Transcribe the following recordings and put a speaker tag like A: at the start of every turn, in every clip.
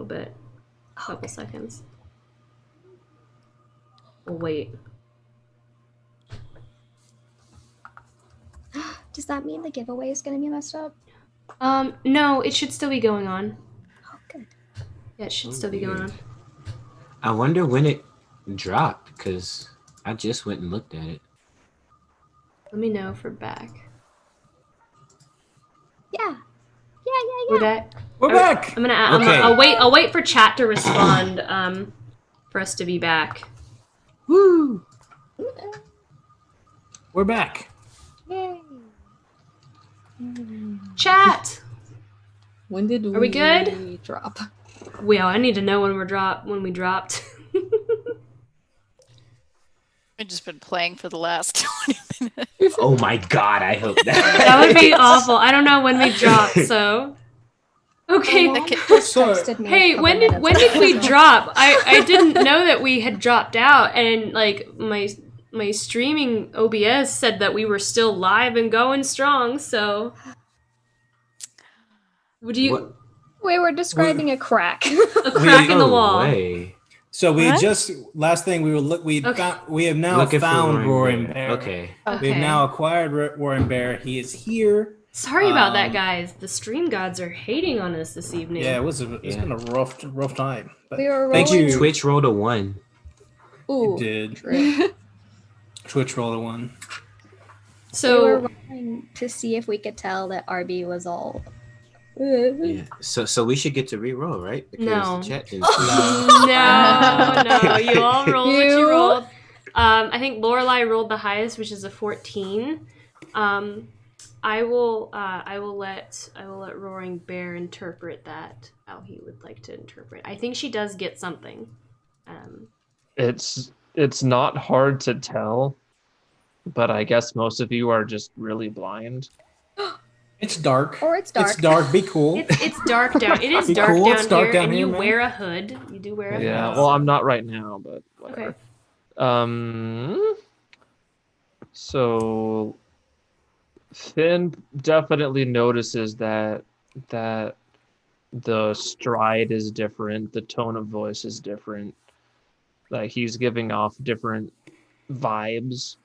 A: little bit. A couple seconds. We'll wait.
B: Does that mean the giveaway is going to be messed up?
A: No, it should still be going on.
B: Oh, good.
A: Yeah, it should still be going on.
C: I wonder when it dropped, because I just went and looked at it.
A: Let me know if we're back.
B: Yeah.
A: We're back.
D: We're back.
A: I'll wait for chat to respond. For us to be back.
C: Woo!
D: We're back.
B: Yay.
A: Chat.
E: When did
A: we good?
E: Drop?
A: Well, I need to know when we dropped.
F: I've just been playing for the last 20 minutes.
C: Oh my god, I hope that.
A: That would be awful. I don't know when we dropped, so. Okay. Hey, when did we drop? I didn't know that we had dropped out, and like my streaming OBS said that we were still live and going strong. So, would you?
C: What?
B: We were describing a crack.
A: A crack in the wall.
C: Way.
D: So we last thing we have now
C: Looking
D: found
C: for
D: Roaring Bear.
C: Okay.
D: We have now acquired Roaring Bear. He is here.
A: Sorry about that, guys. The stream gods are hating on us this evening.
D: Yeah, it's been a rough time. But
B: We were
D: thank you.
C: Twitch rolled a 1.
B: Ooh.
D: It did. Twitch rolled a 1.
A: So
B: we were rolling to see if we could tell that RB was all.
C: Yeah. So we should get to re-roll, right? Because
A: No.
C: the chat didn't
A: No, you all rolled what you rolled. I think Lorelai rolled the highest, which is a 14. I will let Roaring Bear interpret that how he would like to interpret. I think she does get something.
G: It's not hard to tell, but I guess most of you are just really blind.
D: It's dark.
B: Or it's dark.
D: It's dark. Be cool.
A: It's dark down. It is
D: Be
A: dark
D: cool,
A: down
D: it's dark
A: here,
D: down
A: and
D: here,
A: you
D: man.
A: wear a hood. You do wear a hood.
G: Yeah, well, I'm not right now, but whatever.
A: Okay.
G: So Finn definitely notices that the stride is different, the tone of voice is different. Like he's giving off different vibes.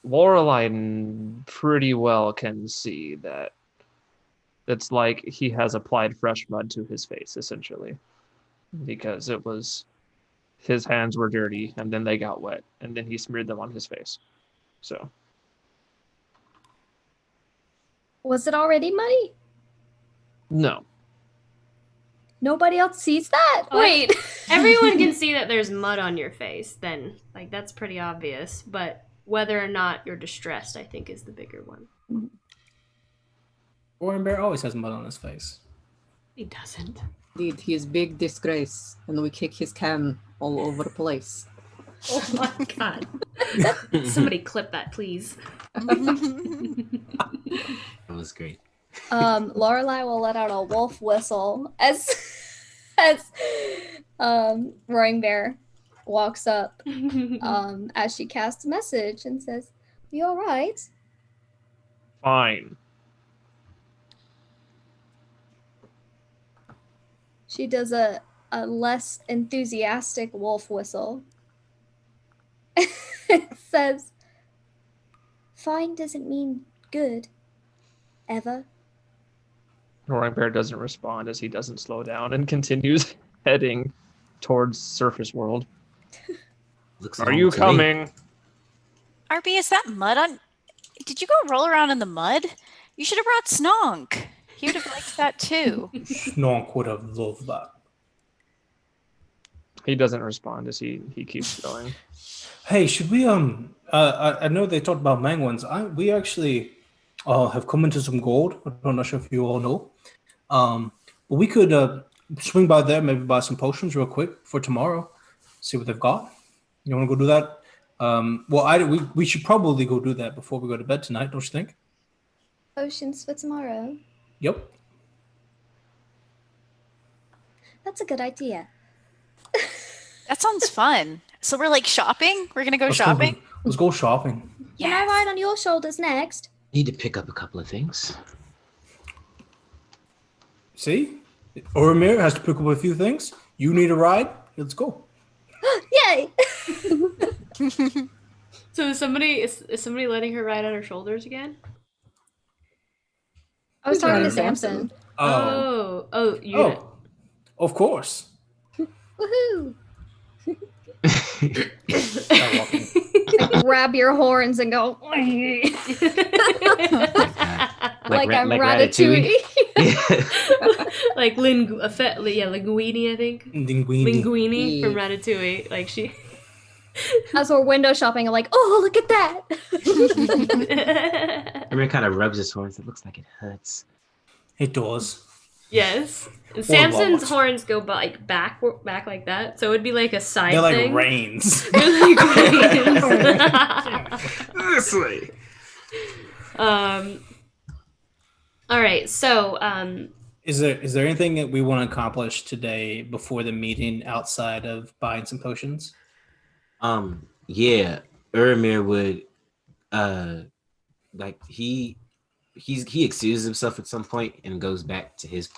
G: Lorelai pretty well can see that it's like he has applied fresh mud to his face, essentially, because his hands were dirty and then they got wet and then he smeared them on his face. So.
B: Was it already muddy?
G: No.
B: Nobody else sees that? Wait.
A: Everyone can see that there's mud on your face. Then, like that's pretty obvious. But whether or not you're distressed, I think, is the bigger one.
D: Roaring Bear always has mud on his face.
A: He doesn't.
E: Indeed, he is big disgrace, and we kick his can all over the place.
A: Oh my god! Somebody clip that, please.
C: That was great.
B: Lorelai will let out a wolf whistle as Roaring Bear walks up as she casts a message and says, "You all right?"
G: Fine.
B: She does a less enthusiastic wolf whistle. It says, "Fine doesn't mean good. Ever."
G: Roaring Bear doesn't respond as he doesn't slow down and continues heading towards Surface World.
C: Looks
G: Are you
C: normal to me.
G: coming?
F: RB, is that mud on? Did you go roll around in the mud? You should have brought Snonk. He would have liked that too.
D: Snonk would have loved that.
G: He doesn't respond as he keeps going.
D: Hey, should we I know they talked about Mangwans. We actually have come into some gold. I'm not sure if you all know. But we could swing by there, maybe buy some potions real quick for tomorrow. See what they've got. You want to go do that? We should probably go do that before we go to bed tonight, don't you think?
B: Potions for tomorrow.
D: Yep.
B: That's a good idea.
F: That sounds fun. So we're like shopping? We're gonna go
D: Let's
F: shopping?
D: Let's go shopping.
B: Can I ride on your shoulders next?
C: Need to pick up a couple of things.
D: See? Oromir has to pick up a few things. You need a ride? Let's go.
B: Yay!
A: So is somebody letting her ride on her shoulders again?
B: I was talking to
E: Samson.
B: Samson.
A: You.
D: Of course.
B: Woohoo!
D: Start walking.
B: I grab your horns and go like I'm Ratatouille.
A: Like Linguini, I think. Linguini from Ratatouille. Like she.
B: As we're window shopping, I'm like, oh, look at that.
C: Emir kind of rubs his horns. It looks like it hurts.
D: It does.
A: Yes. And Samson's horns go back like that, so it'd be like a side
D: They're
A: thing.
D: like reins.
A: They're like reins.
C: This way.
A: All right. So
D: Is there anything that we want to accomplish today before the meeting outside of buying some potions?
C: Yeah, Urmir would he excuses himself at some point and goes back to his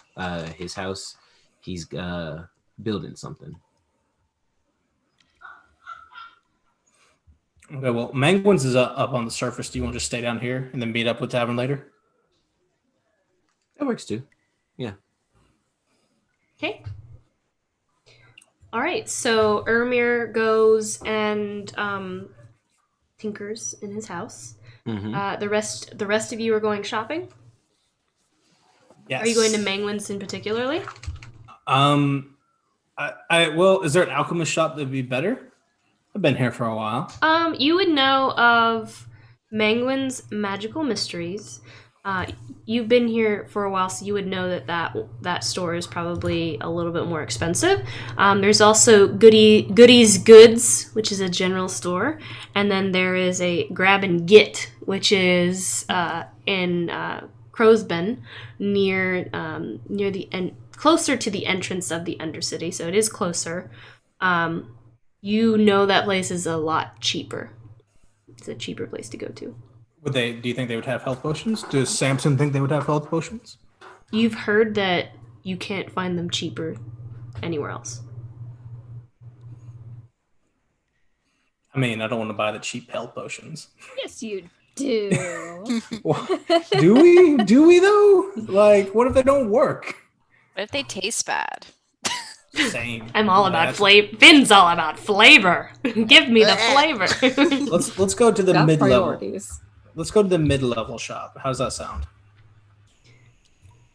C: house. He's building something.
D: Okay, well, Mangwins is up on the surface. Do you want to just stay down here and then meet up with Tavern later?
C: That works too. Yeah.
A: okay. All right. So Urmir goes and tinkers in his house.
C: Mm-hmm.
A: The rest of you are going shopping.
D: Yes.
A: Are you going to Mangwins in particularly?
D: Well, is there an alchemist shop that'd be better? I've been here for a while.
A: You would know of Mangwin's Magical Mysteries. You've been here for a while, so you would know that store is probably a little bit more expensive. There's also Goodies Goods, which is a general store, and then there is a Grab and Get, which is in Crowsben, near the end, closer to the entrance of the Undercity, so it is closer. You know that place is a lot cheaper. It's a cheaper place to go to.
D: Do you think they would have health potions? Does Samson think they would have health potions?
A: You've heard that you can't find them cheaper anywhere else.
D: I mean, I don't want to buy the cheap health potions.
B: Yes, you do.
D: Do we? Do we though? Like, what if they don't work?
F: What if they taste bad?
D: Same.
A: I'm all about flavor. Finn's all about flavor. Give me the flavor.
D: Let's go to the
E: Got
D: mid-level.
E: priorities.
D: Let's go to the mid-level shop. How does that sound?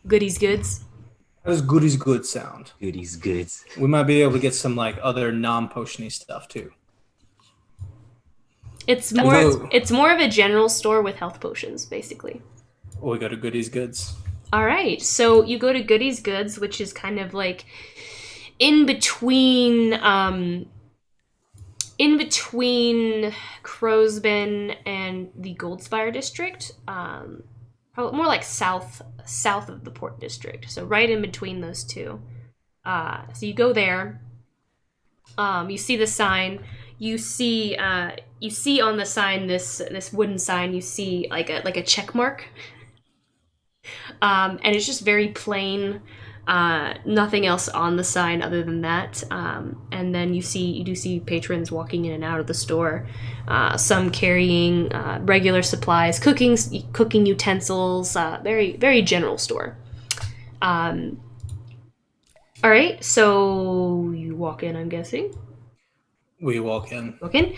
A: Goodies Goods.
D: How does Goodies Good sound?
C: Goodies goods.
D: We might be able to get some like other non-potiony stuff too.
A: It's more of a general store with health potions, basically.
D: Or we go to Goodies Goods.
A: All right, so you go to Goodies Goods, which is kind of like in between Crowsben and the Goldspire district, probably more like south of the Port district. So right in between those two. So you go there. You see the sign. You see on the sign this wooden sign. You see like a check mark. And it's just very plain. Nothing else on the sign other than that. And then you do see patrons walking in and out of the store. Some carrying regular supplies, cooking utensils. Very, very general store. All right, so you walk in, I'm guessing.
D: We walk in.
A: Walk in.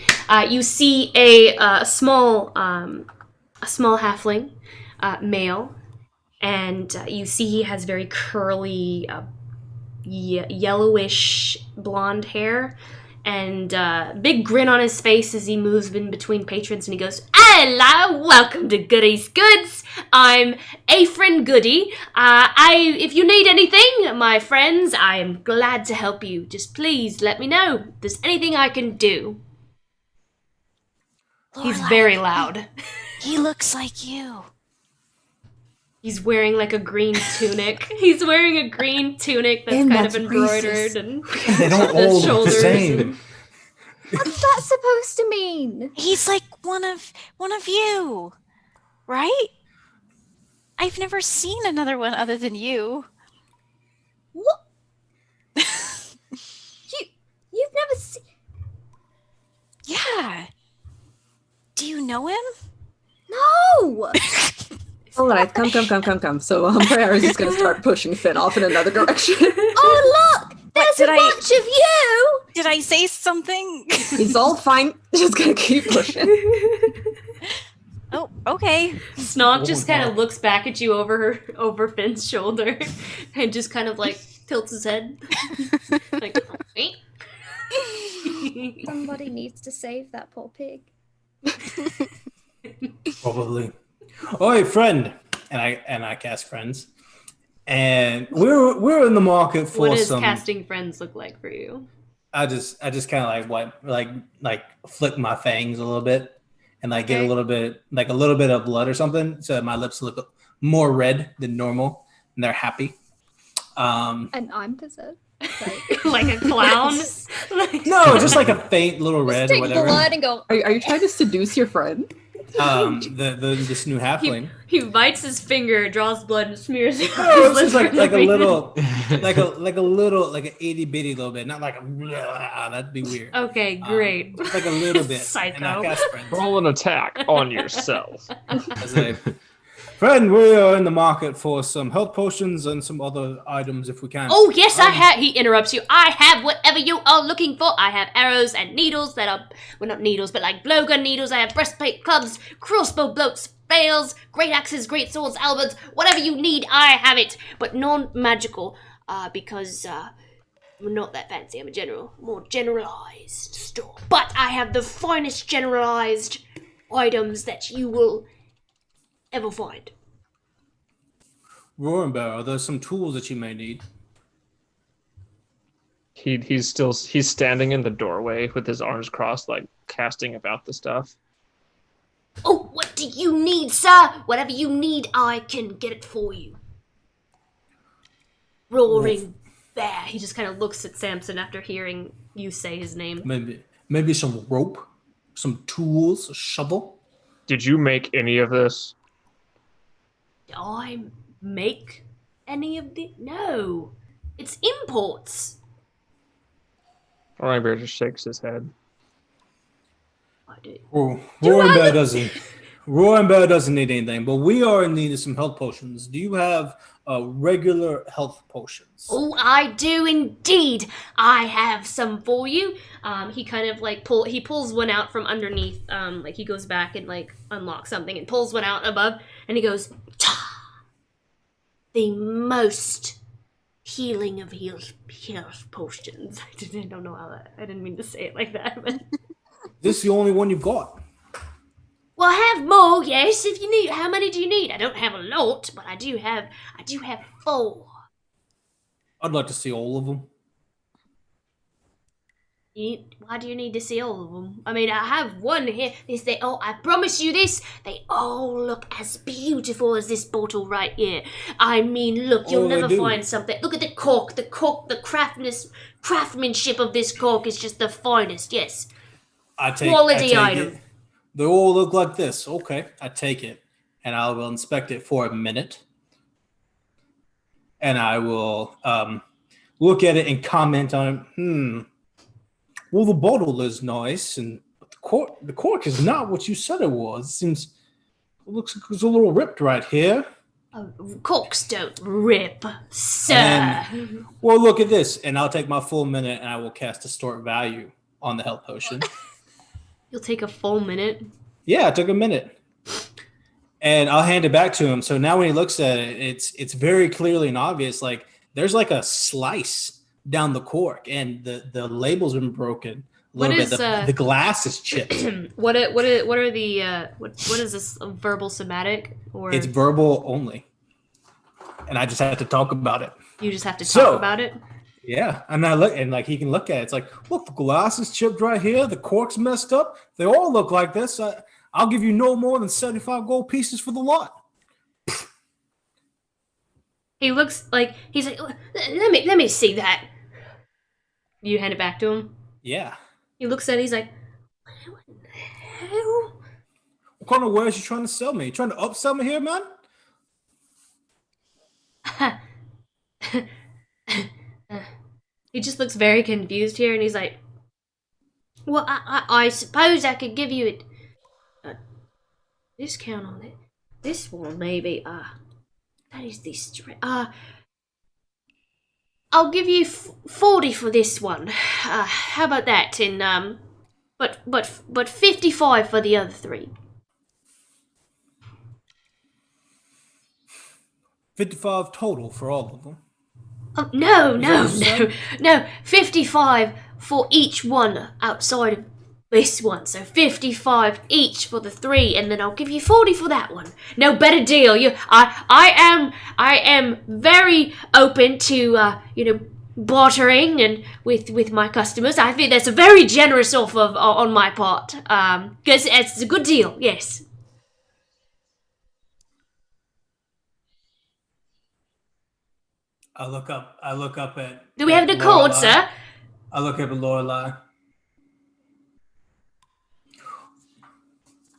A: You see a small halfling, male. And you see he has very curly, yellowish blonde hair, and big grin on his face as he moves in between patrons, and he goes, "Hello, welcome to Goodies Goods. I'm Afrin Goody. If you need anything, my friends, I am glad to help you. Just please let me know if there's anything I can do." He's very loud.
F: He looks like you.
A: He's wearing like a green tunic. He's wearing a green tunic that's kind of embroidered and
D: They don't all look the same.
B: What's that supposed to mean?
F: He's like one of you, right? I've never seen another one other than you.
B: What?
F: know him?
B: No!
E: All right, come. So Prayer is just going to start pushing Finn off in another direction.
B: Oh, look! There's a bunch of you!
F: Did I say something?
E: He's all fine. Just going to keep pushing.
F: Oh, okay.
A: Snog just kind of looks back at you over Finn's shoulder and just kind of like tilts his head. Like, eh?
B: Somebody needs to save that poor pig.
D: Probably. Oi, friend, and I cast friends, and we're in the market for
A: what does
D: some.
A: casting friends look like for you?
D: I just kind of like flick my fangs a little bit, and like get a little bit of blood or something, so my lips look more red than normal, and they're happy.
B: And I'm possessed.
A: Like a clown?
D: No, just like a faint little
B: Just
D: red
B: take
D: or whatever.
B: blood and go.
E: Are you trying to seduce your friend?
D: This new halfling.
A: He bites his finger, draws blood, and smears it.
D: Oh, it's just like a little, like an itty bitty little bit, not like a. That'd be weird.
A: Okay, great.
D: Just like a little bit.
A: Psycho.
D: And I cast friends.
G: Roll an attack on yourself.
D: As a friend, we are in the market for some health potions and some other items if we can.
A: Oh, yes, I have. He interrupts you. I have whatever you are looking for. I have arrows and needles that are, well, not needles, but like blowgun needles. I have breastplate, clubs, crossbow bolts, flails, great axes, great swords, halberds. Whatever you need, I have it. But non-magical, because we're not that fancy. I'm a more generalized store. But I have the finest generalized items that you will ever find.
D: Roaring Bear, are there some tools that you may need?
G: He's standing in the doorway with his arms crossed, like casting about the stuff.
A: Oh, what do you need, sir? Whatever you need, I can get it for you. Roaring Bear. He just kind of looks at Samson after hearing you say his name.
D: Maybe some rope, some tools, a shovel.
G: Did you make any of this?
A: Did I make any of the? No, it's imports.
G: Roaring Bear just shakes his head.
A: I do.
D: Roaring Bear doesn't need anything, but we are in need of some health potions. Do you have regular health potions?
A: Oh, I do indeed. I have some for you. He kind of like pulls one out from underneath. Like he goes back and like unlocks something and pulls one out above, and he goes, "Ta! The most healing of health potions." I don't know how that. I didn't mean to say it like that, but
D: This is the only one you've got.
A: well, I have more. Yes, if you need. How many do you need? I don't have a lot, but I do have 4.
D: I'd like to see all of them.
A: Why do you need to see all of them? I mean, I have one here. I promise you this. They all look as beautiful as this bottle right here. I mean, look, you'll never find something. Look at the cork. The craftsmanship of this cork is just the finest. Yes. Quality item.
D: They all look like this. Okay, I take it. And I will inspect it for a minute. And I will look at it and comment on it. Well, the bottle is nice, and the cork is not what you said it was. It looks like it's a little ripped right here.
A: Oh, corks don't rip, sir.
D: Well, look at this, and I'll take my full minute, and I will cast Distort Value on the health potion.
A: You'll take a full minute?
D: Yeah, it took a minute. And I'll hand it back to him. So now when he looks at it, it's very clearly and obvious. Like there's like a slice down the cork, and the label's been broken a little bit. The glass is chipped.
A: What is this, verbal somatic, or
D: it's verbal only? And I just have to talk about it.
A: You just have to talk about it.
D: Yeah, and I look, and like he can look at it. It's like, look, the glass is chipped right here. The cork's messed up. They all look like this. I'll give you no more than 75 gold pieces for the lot.
A: He looks like he's like, let me see that. You hand it back to him?
D: Yeah.
A: He looks at it, he's like, what the hell?
D: What kind of wares you trying to sell me? You trying to upsell me here, man?
A: He just looks very confused here, and he's like, well, I suppose I could give you discount on it. This one maybe. That is the I'll give you 40 for this one. How about that? But 55 for the other 3.
D: 55 total for all of them.
A: Oh, no. 55 for each one outside of this one. So 55 each for the 3, and then I'll give you 40 for that one. No better deal. I am very open to bartering and with my customers. I think that's a very generous offer on my part. Because it's a good deal. Yes.
D: I look up at.
A: Do we have the code, sir?
D: I look up at Lorelai.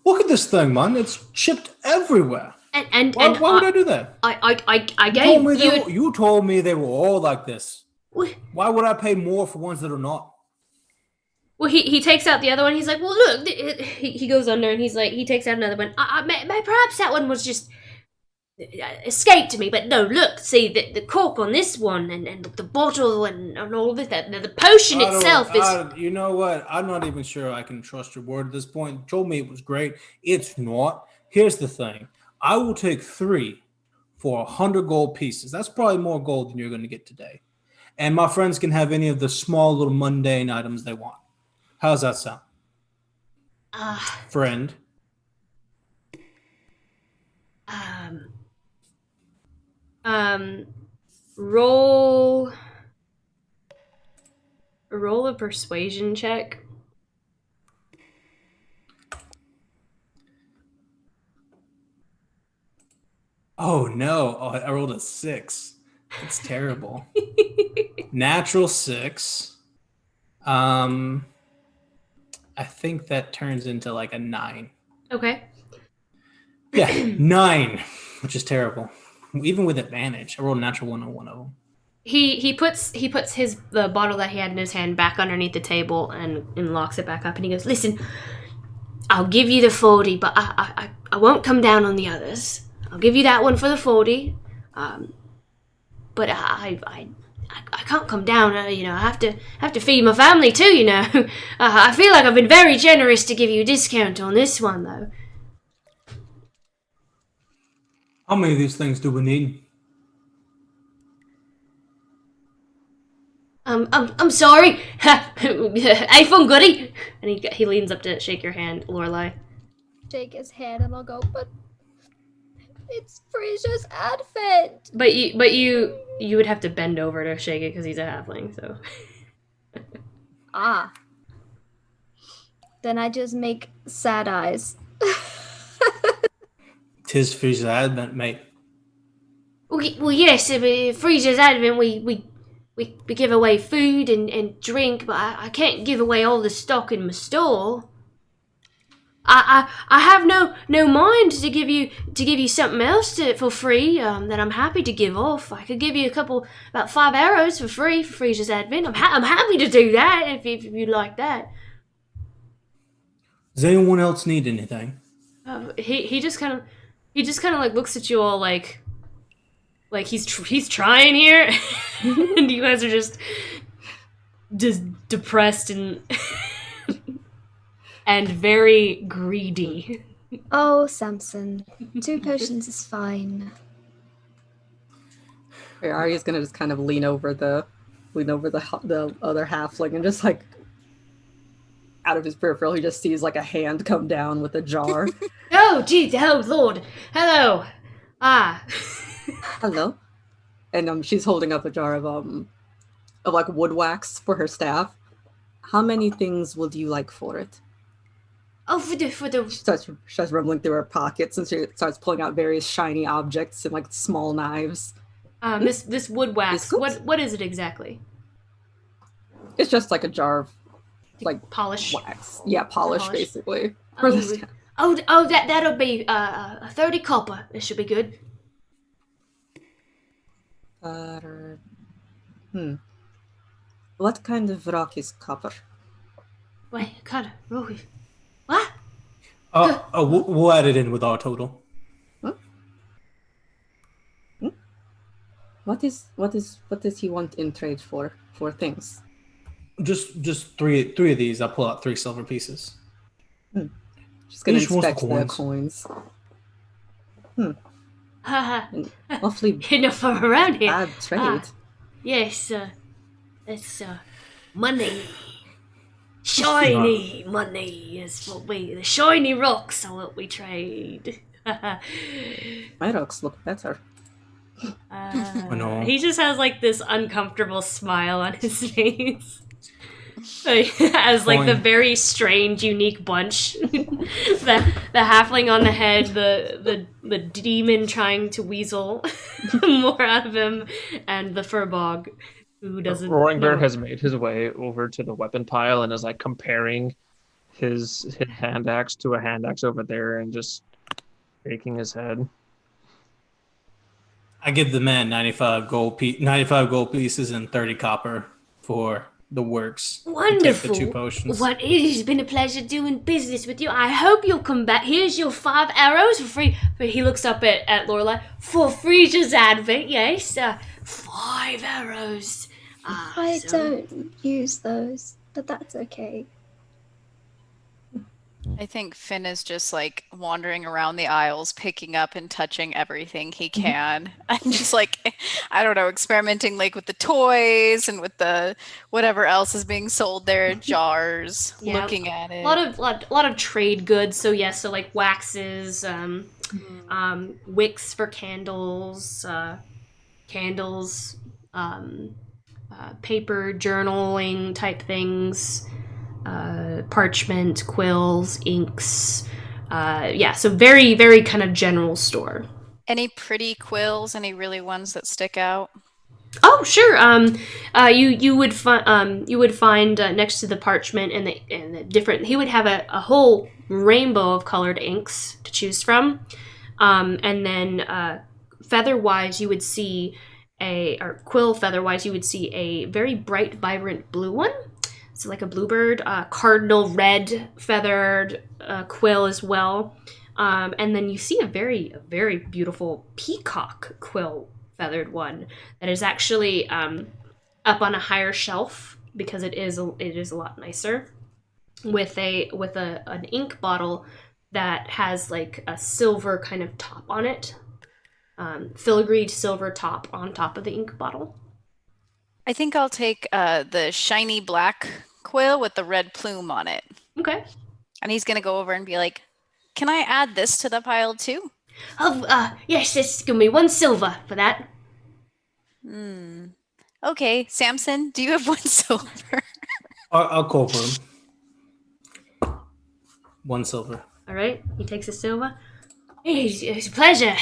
D: Look at this thing, man! It's chipped everywhere.
A: And
D: why would I do that?
A: I gave you.
D: You told me they were all like this. Why would I pay more for ones that are not?
A: Well, he takes out the other one. He's like, well, look. He goes under and he's like, he takes out another one. Perhaps that one was just escaped me, but no, look, see the cork on this one and the bottle and all of this, the potion itself is...
D: You know what? I'm not even sure I can trust your word at this point. You told me it was great. It's not. Here's the thing. I will take 3 for 100 gold pieces. That's probably more gold than you're going to get today. And my friends can have any of the small little mundane items they want. How's that sound? Friend.
A: Roll a persuasion check.
D: Oh no! I rolled a 6. It's terrible. Natural 6. I think that turns into like a 9.
A: Okay.
D: Yeah, 9, which is terrible. Even with advantage, I rolled a natural 1 on one of them.
A: He puts the bottle that he had in his hand back underneath the table and locks it back up, and he goes, "Listen, I'll give you the 40, but I won't come down on the others. I'll give you that one for the 40, but I can't come down. I have to feed my family too. I feel like I've been very generous to give you a discount on this one though."
D: How many of these things do we need?
A: I'm sorry. Hey, fun goody. And he leans up to shake your hand, Lorelai.
B: Shake his hand and I'll go, but it's Frasia's advent.
A: But you would have to bend over to shake it because he's a halfling, so.
B: Then I just make sad eyes.
D: 'Tis Frasia's advent, mate.
A: Well, yes, Frasia's advent, we give away food and drink, but I can't give away all the stock in my store. I have no mind to give you something else for free that I'm happy to give off. I could give you about 5 arrows for free for Frasia's advent. I'm happy to do that if you'd like that.
D: Does anyone else need anything?
A: He just kind of like looks at you all like he's trying here, and you guys are just depressed and very greedy.
B: Oh, Samson, 2 potions is fine.
E: Aria's gonna just kind of lean over the other halfling and just like out of his peripheral, he just sees like a hand come down with a jar.
A: Oh, geez, oh Lord, hello,
E: Hello, and she's holding up a jar of like wood wax for her staff. How many things would you like for it?
A: Oh, for the.
E: She starts rumbling through her pockets and she starts pulling out various shiny objects and like small knives.
A: This wood wax. What is it exactly?
E: It's just like a jar of like
A: polish
E: wax. Yeah, polish. Basically.
A: That'll be 30 copper. It should be good.
E: What kind of rock is copper?
A: Wait, kind of rock. What?
D: We'll add it in with our total.
E: Huh? What does he want in trade for things?
D: Just three of these. I'll pull out 3 silver pieces.
E: Just gonna
D: Each one's
E: inspect the
D: coins.
E: Awfully
A: Enough from around here.
E: bad trade.
A: Yes, it's money. Shiny money is what the shiny rocks are what we trade.
E: My rocks look better.
D: No.
A: He just has like this uncomfortable smile on his face. As like the very strange, unique bunch. the halfling on the head, the demon trying to weasel more out of him, and the furbog who doesn't.
G: Roaring Bear has made his way over to the weapon pile and is like comparing his hand axe to a hand axe over there and just shaking his head.
D: I give the man 95 gold pieces and 30 copper for the works.
A: Wonderful.
D: The 2 potions.
A: What, it has been a pleasure doing business with you. I hope you'll come back. Here's your 5 arrows for free. But he looks up at Lorelai. For free to advert, yes. 5 arrows.
B: I don't use those, but that's okay.
F: I think Finn is just like wandering around the aisles, picking up and touching everything he can. I'm just like, I don't know, experimenting like with the toys and with the whatever else is being sold there, jars, looking at it.
A: A lot of trade goods. So yes, so like waxes, wicks for candles, paper journaling type things. Parchment, quills, inks. So very, very kind of general store.
F: Any pretty quills? Any really ones that stick out?
A: Oh, sure. You would find next to the parchment and the different. He would have a whole rainbow of colored inks to choose from, and then feather-wise, you would see quill feather-wise, you would see a very bright, vibrant blue one. So like a bluebird, cardinal red feathered quill as well. And then you see a very beautiful peacock quill feathered one that is actually up on a higher shelf because it is a lot nicer with an ink bottle that has like a silver kind of top on it. Filigreed silver top on top of the ink bottle.
F: I think I'll take the shiny black quill with the red plume on it.
A: Okay.
F: And he's gonna go over and be like, "Can I add this to the pile too?"
A: Yes, it's gonna be 1 silver for that.
F: Okay, Samson, do you have 1 silver?
D: I'll call for him. 1 silver.
A: All right, he takes a silver. It's a pleasure.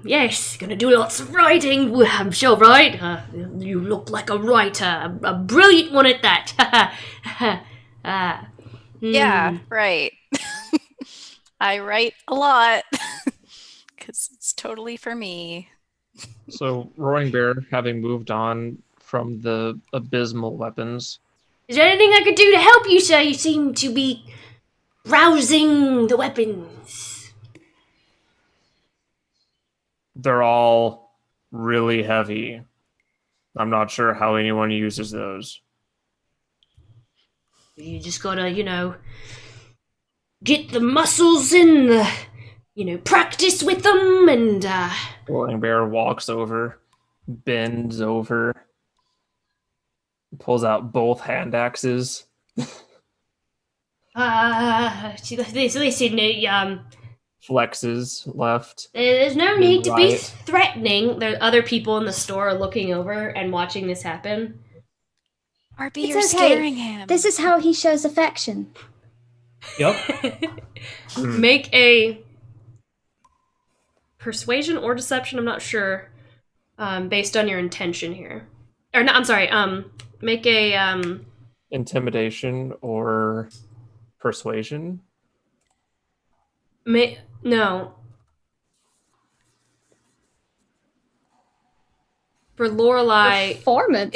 A: Yes, gonna do lots of writing, I'm sure, right? You look like a writer, a brilliant one at that.
F: Yeah, right. I write a lot because it's totally for me.
G: So, Roaring Bear, having moved on from the abysmal weapons.
A: Is there anything I could do to help you, sir? You seem to be browsing the weapons.
G: They're all really heavy. I'm not sure how anyone uses those.
A: You just gotta, get the muscles in, practice with them, and,
G: Roaring Bear walks over, bends over, pulls out both hand axes.
A: Listen,
G: flexes left.
A: There's no need to be threatening. There are other people in the store looking over and watching this happen.
F: RB, you're scaring him.
B: This is how he shows affection.
D: Yep.
A: Make a persuasion or deception, I'm not sure, based on your intention here. Or no, I'm sorry, make a...
G: Intimidation or persuasion?
A: No. For Lorelai...
B: Performance.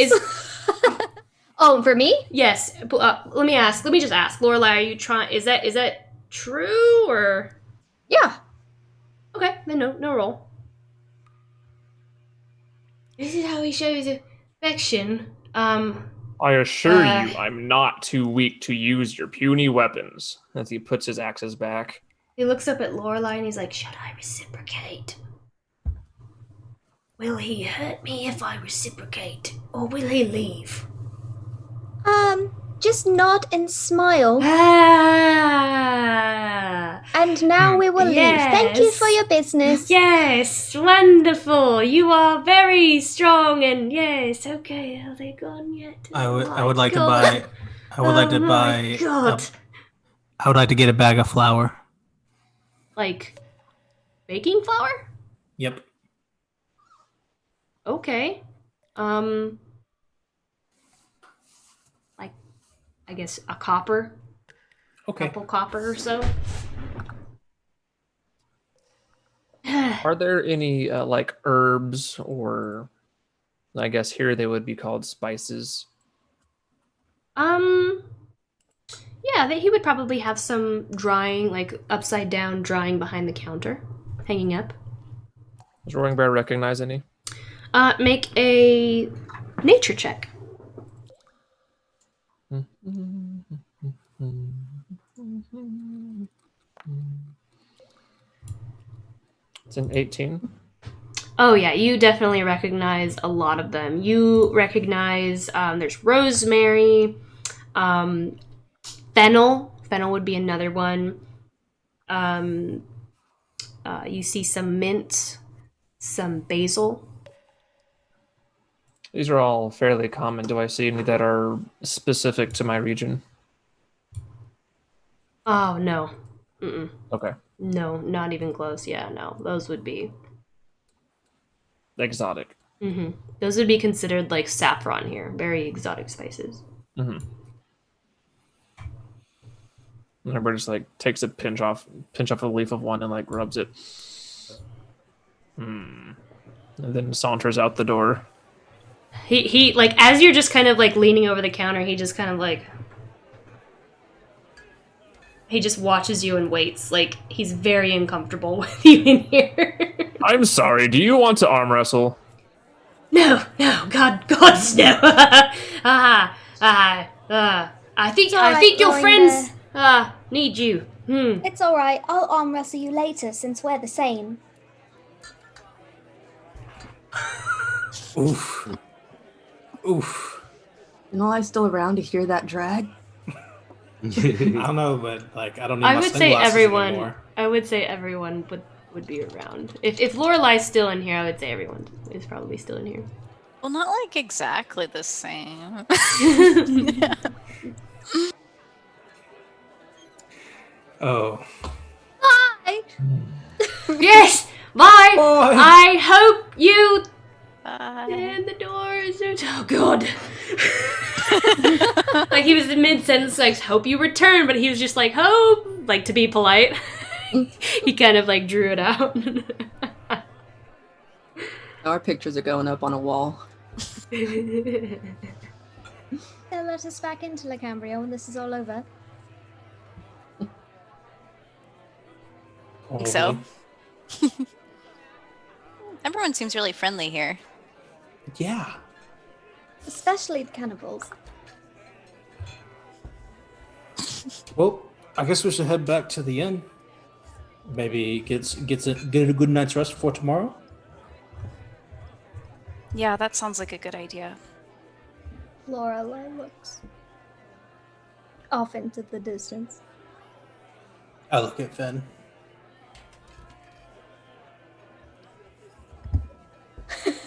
B: Oh, for me?
A: Yes. Let me just ask. Lorelai, are you trying... Is that true, or?
E: Yeah.
A: Okay, then no roll. This is how he shows affection.
G: I assure you, I'm not too weak to use your puny weapons. As he puts his axes back.
A: He looks up at Lorelai and he's like, should I reciprocate? Will he hurt me if I reciprocate? Or will he leave?
B: Just nod and smile.
A: Ah!
B: And now we will leave. Thank you for your business.
A: Yes, wonderful. You are very strong and yes, okay, are they gone yet?
D: I would like to buy I would like to get a bag of flour.
A: Like baking flour?
D: Yep.
A: Okay. Like I guess a copper.
D: Okay.
A: Couple copper or so.
G: Are there any like herbs or I guess here they would be called spices?
A: Yeah, he would probably have some drying, like upside down drying behind the counter, hanging up.
G: Does Roaring Bear recognize any?
A: Make a nature check.
G: It's an 18.
A: Oh yeah, you definitely recognize a lot of them. You recognize there's rosemary, fennel. Fennel would be another one. You see some mint, some basil.
G: These are all fairly common. Do I see any that are specific to my region?
A: Oh no. Mm-mm.
G: Okay.
A: No, not even close. Yeah, no. Those would be
G: Exotic.
A: mm-hmm. Those would be considered like saffron here. Very exotic spices.
G: Mm-hmm. And everybody just like takes a pinch off a leaf of one and like rubs it. And then saunters out the door.
A: He like as you're just kind of like leaning over the counter, he just kind of like he just watches you and waits. Like he's very uncomfortable with you in here.
G: I'm sorry, do you want to arm wrestle?
A: No, gods, no. I think your friends need you.
B: It's alright, I'll arm wrestle you later since we're the same.
D: Oof. Oof.
E: You know, I'm still around to hear that drag.
D: I don't know, but like I don't need
A: I
D: my
A: would say
D: sunglasses
A: everyone.
D: anymore.
A: I would say everyone would be around. If Lorelai's still in here, I would say everyone is probably still in here.
F: Well, not like exactly the same.
D: Oh.
B: Bye!
A: Yes! Bye!
D: Bye!
A: I hope you... And the doors are... Oh, God. Like, he was in mid-sentence, like, hope you return, but he was just like, hope, like, to be polite. He kind of, like, drew it out.
E: Our pictures are going up on a wall.
B: They'll let us back into La Cambria when this is all over.
F: Think so. Everyone seems really friendly here.
D: Yeah.
B: Especially the cannibals.
D: Well, I guess we should head back to the inn. Maybe get a good night's rest for tomorrow.
F: Yeah, that sounds like a good idea.
B: Lorelai looks off into the distance.
D: I look at Finn.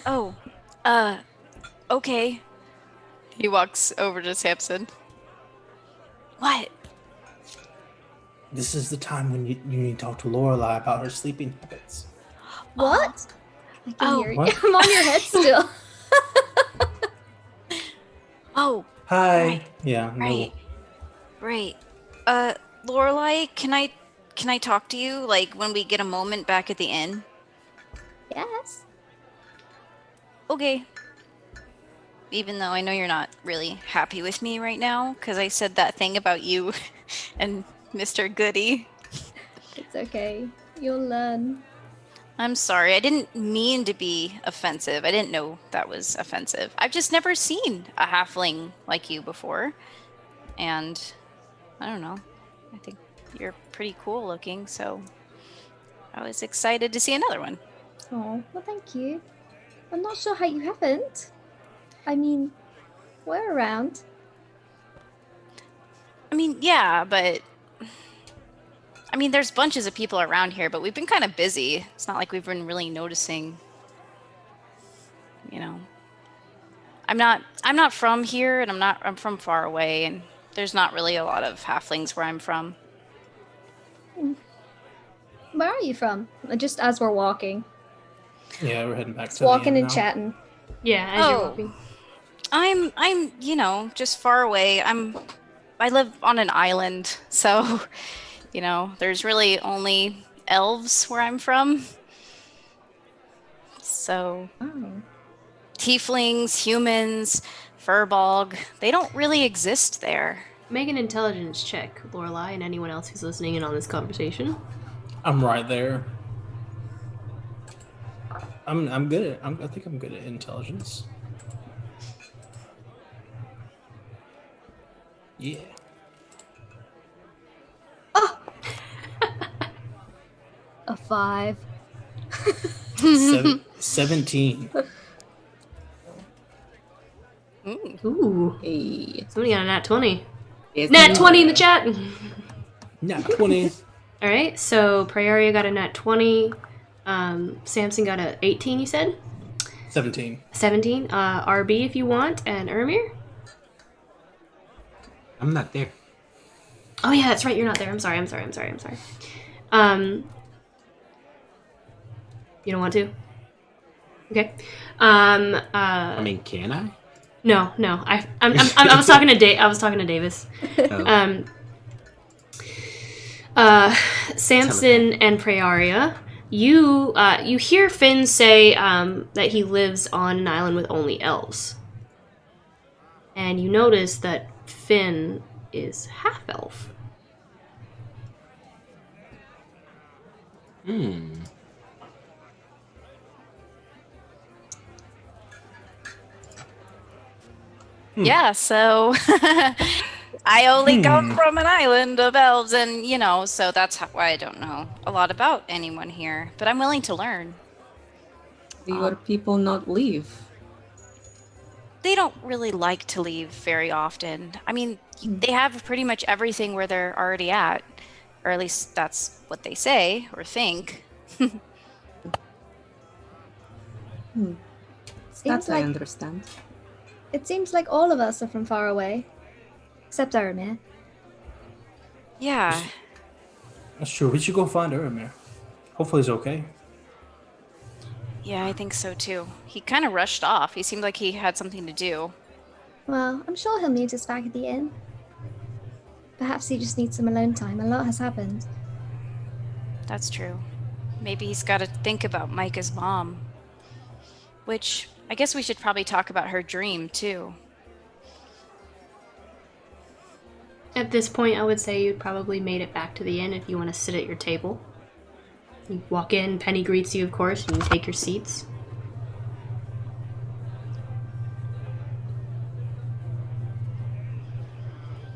F: Oh, okay. He walks over to Samson. What?
D: This is the time when you need to talk to Lorelai about her sleeping habits.
B: What? I can hear you.
D: What?
B: I'm on your head still.
F: Oh.
D: Hi.
F: Right.
D: Yeah. No.
F: Right. Lorelai, can I talk to you like when we get a moment back at the inn?
B: Yes.
F: Okay. Even though I know you're not really happy with me right now, because I said that thing about you and Mr. Goody.
B: It's okay. You'll learn.
F: I'm sorry. I didn't mean to be offensive. I didn't know that was offensive. I've just never seen a halfling like you before. And I don't know. I think you're pretty cool looking, so I was excited to see another one.
B: Oh, well, thank you. I'm not sure how you haven't. I mean, we're around.
F: I mean, yeah, but I mean, there's bunches of people around here, but we've been kind of busy. It's not like we've been really noticing, you know. I'm not from here, and I'm from far away, and there's not really a lot of halflings where I'm from.
B: Where are you from? Just as we're walking.
D: Yeah, we're heading back to
B: walking
D: the
B: and
D: now.
B: Chatting.
A: Yeah, as you're walking.
F: I'm you know, just far away. I live on an island, so you know, there's really only elves where I'm from. So tieflings, humans, furbolg, they don't really exist there.
A: Make an intelligence check, Lorelai, and anyone else who's listening in on this conversation.
D: I'm right there. I'm good at. I think I'm good at intelligence. Yeah.
B: Oh! A 5.
D: 17.
A: Ooh.
E: Hey.
A: Somebody got a nat 20.
E: It's
A: Nat 20 in the chat!
D: Nat 20.
A: Alright, so Praeria got a nat 20. Samson got a 18, you said?
D: 17.
A: 17. RB if you want, and Ermir?
C: I'm not there.
A: Oh yeah, that's right, you're not there. I'm sorry. You don't want to? Okay.
C: I mean, can I?
A: No. I was talking to Davis.
C: Oh.
A: Samson and Praeria, you hear Finn say that he lives on an island with only elves, and you notice that Finn is half elf.
F: Yeah, so I only come from an island of elves, and you know, so that's why I don't know a lot about anyone here. But I'm willing to learn.
E: Do your people not leave?
F: They don't really like to leave very often. I mean, they have pretty much everything where they're already at, or at least that's what they say or think.
E: That I understand.
B: It seems like all of us are from far away. Except Aramir.
F: Yeah.
D: That's true. We should go find Ermir. Hopefully he's okay.
F: Yeah, I think so too. He kind of rushed off. He seemed like he had something to do.
B: Well, I'm sure he'll meet us back at the inn. Perhaps he just needs some alone time. A lot has happened.
F: That's true. Maybe he's got to think about Micah's mom. Which, I guess we should probably talk about her dream, too.
A: At this point, I would say you'd probably made it back to the inn if you want to sit at your table. You walk in, Penny greets you, of course, and you take your seats.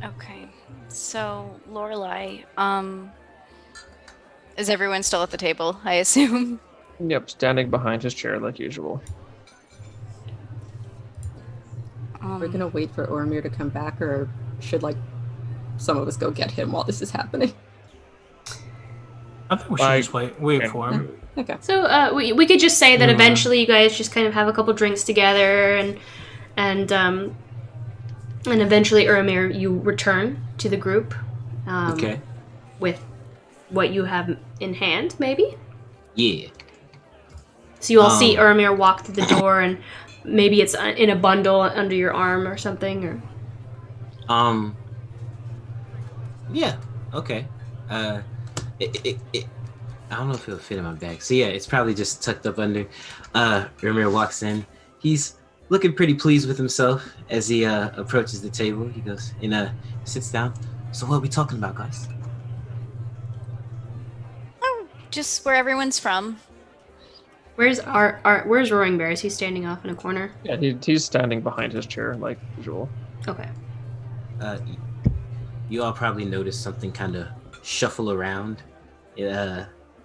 F: Okay, so, Lorelai, is everyone still at the table, I assume?
G: Yep, standing behind his chair like usual.
E: We're gonna wait for Ormir to come back, or should, like, some of us go get him while this is happening?
D: I think we should just wait for him.
E: Okay.
A: So we could just say that eventually you guys just kind of have a couple drinks together, and eventually Ermir, you return to the group.
C: Okay.
A: With what you have in hand, maybe.
C: Yeah.
A: So you all see Ermir walk through the door, and maybe it's in a bundle under your arm or something, or.
C: Yeah. Okay. I don't know if it'll fit in my bag. So yeah, it's probably just tucked up under. Ermir walks in. He's looking pretty pleased with himself as he approaches the table. He goes and sits down. So what are we talking about, guys?
F: just where everyone's from.
A: Where's where's Roaring Bear? Is he standing off in a corner?
G: Yeah, he's standing behind his chair like usual.
A: Okay.
C: You all probably noticed something kind of shuffle around,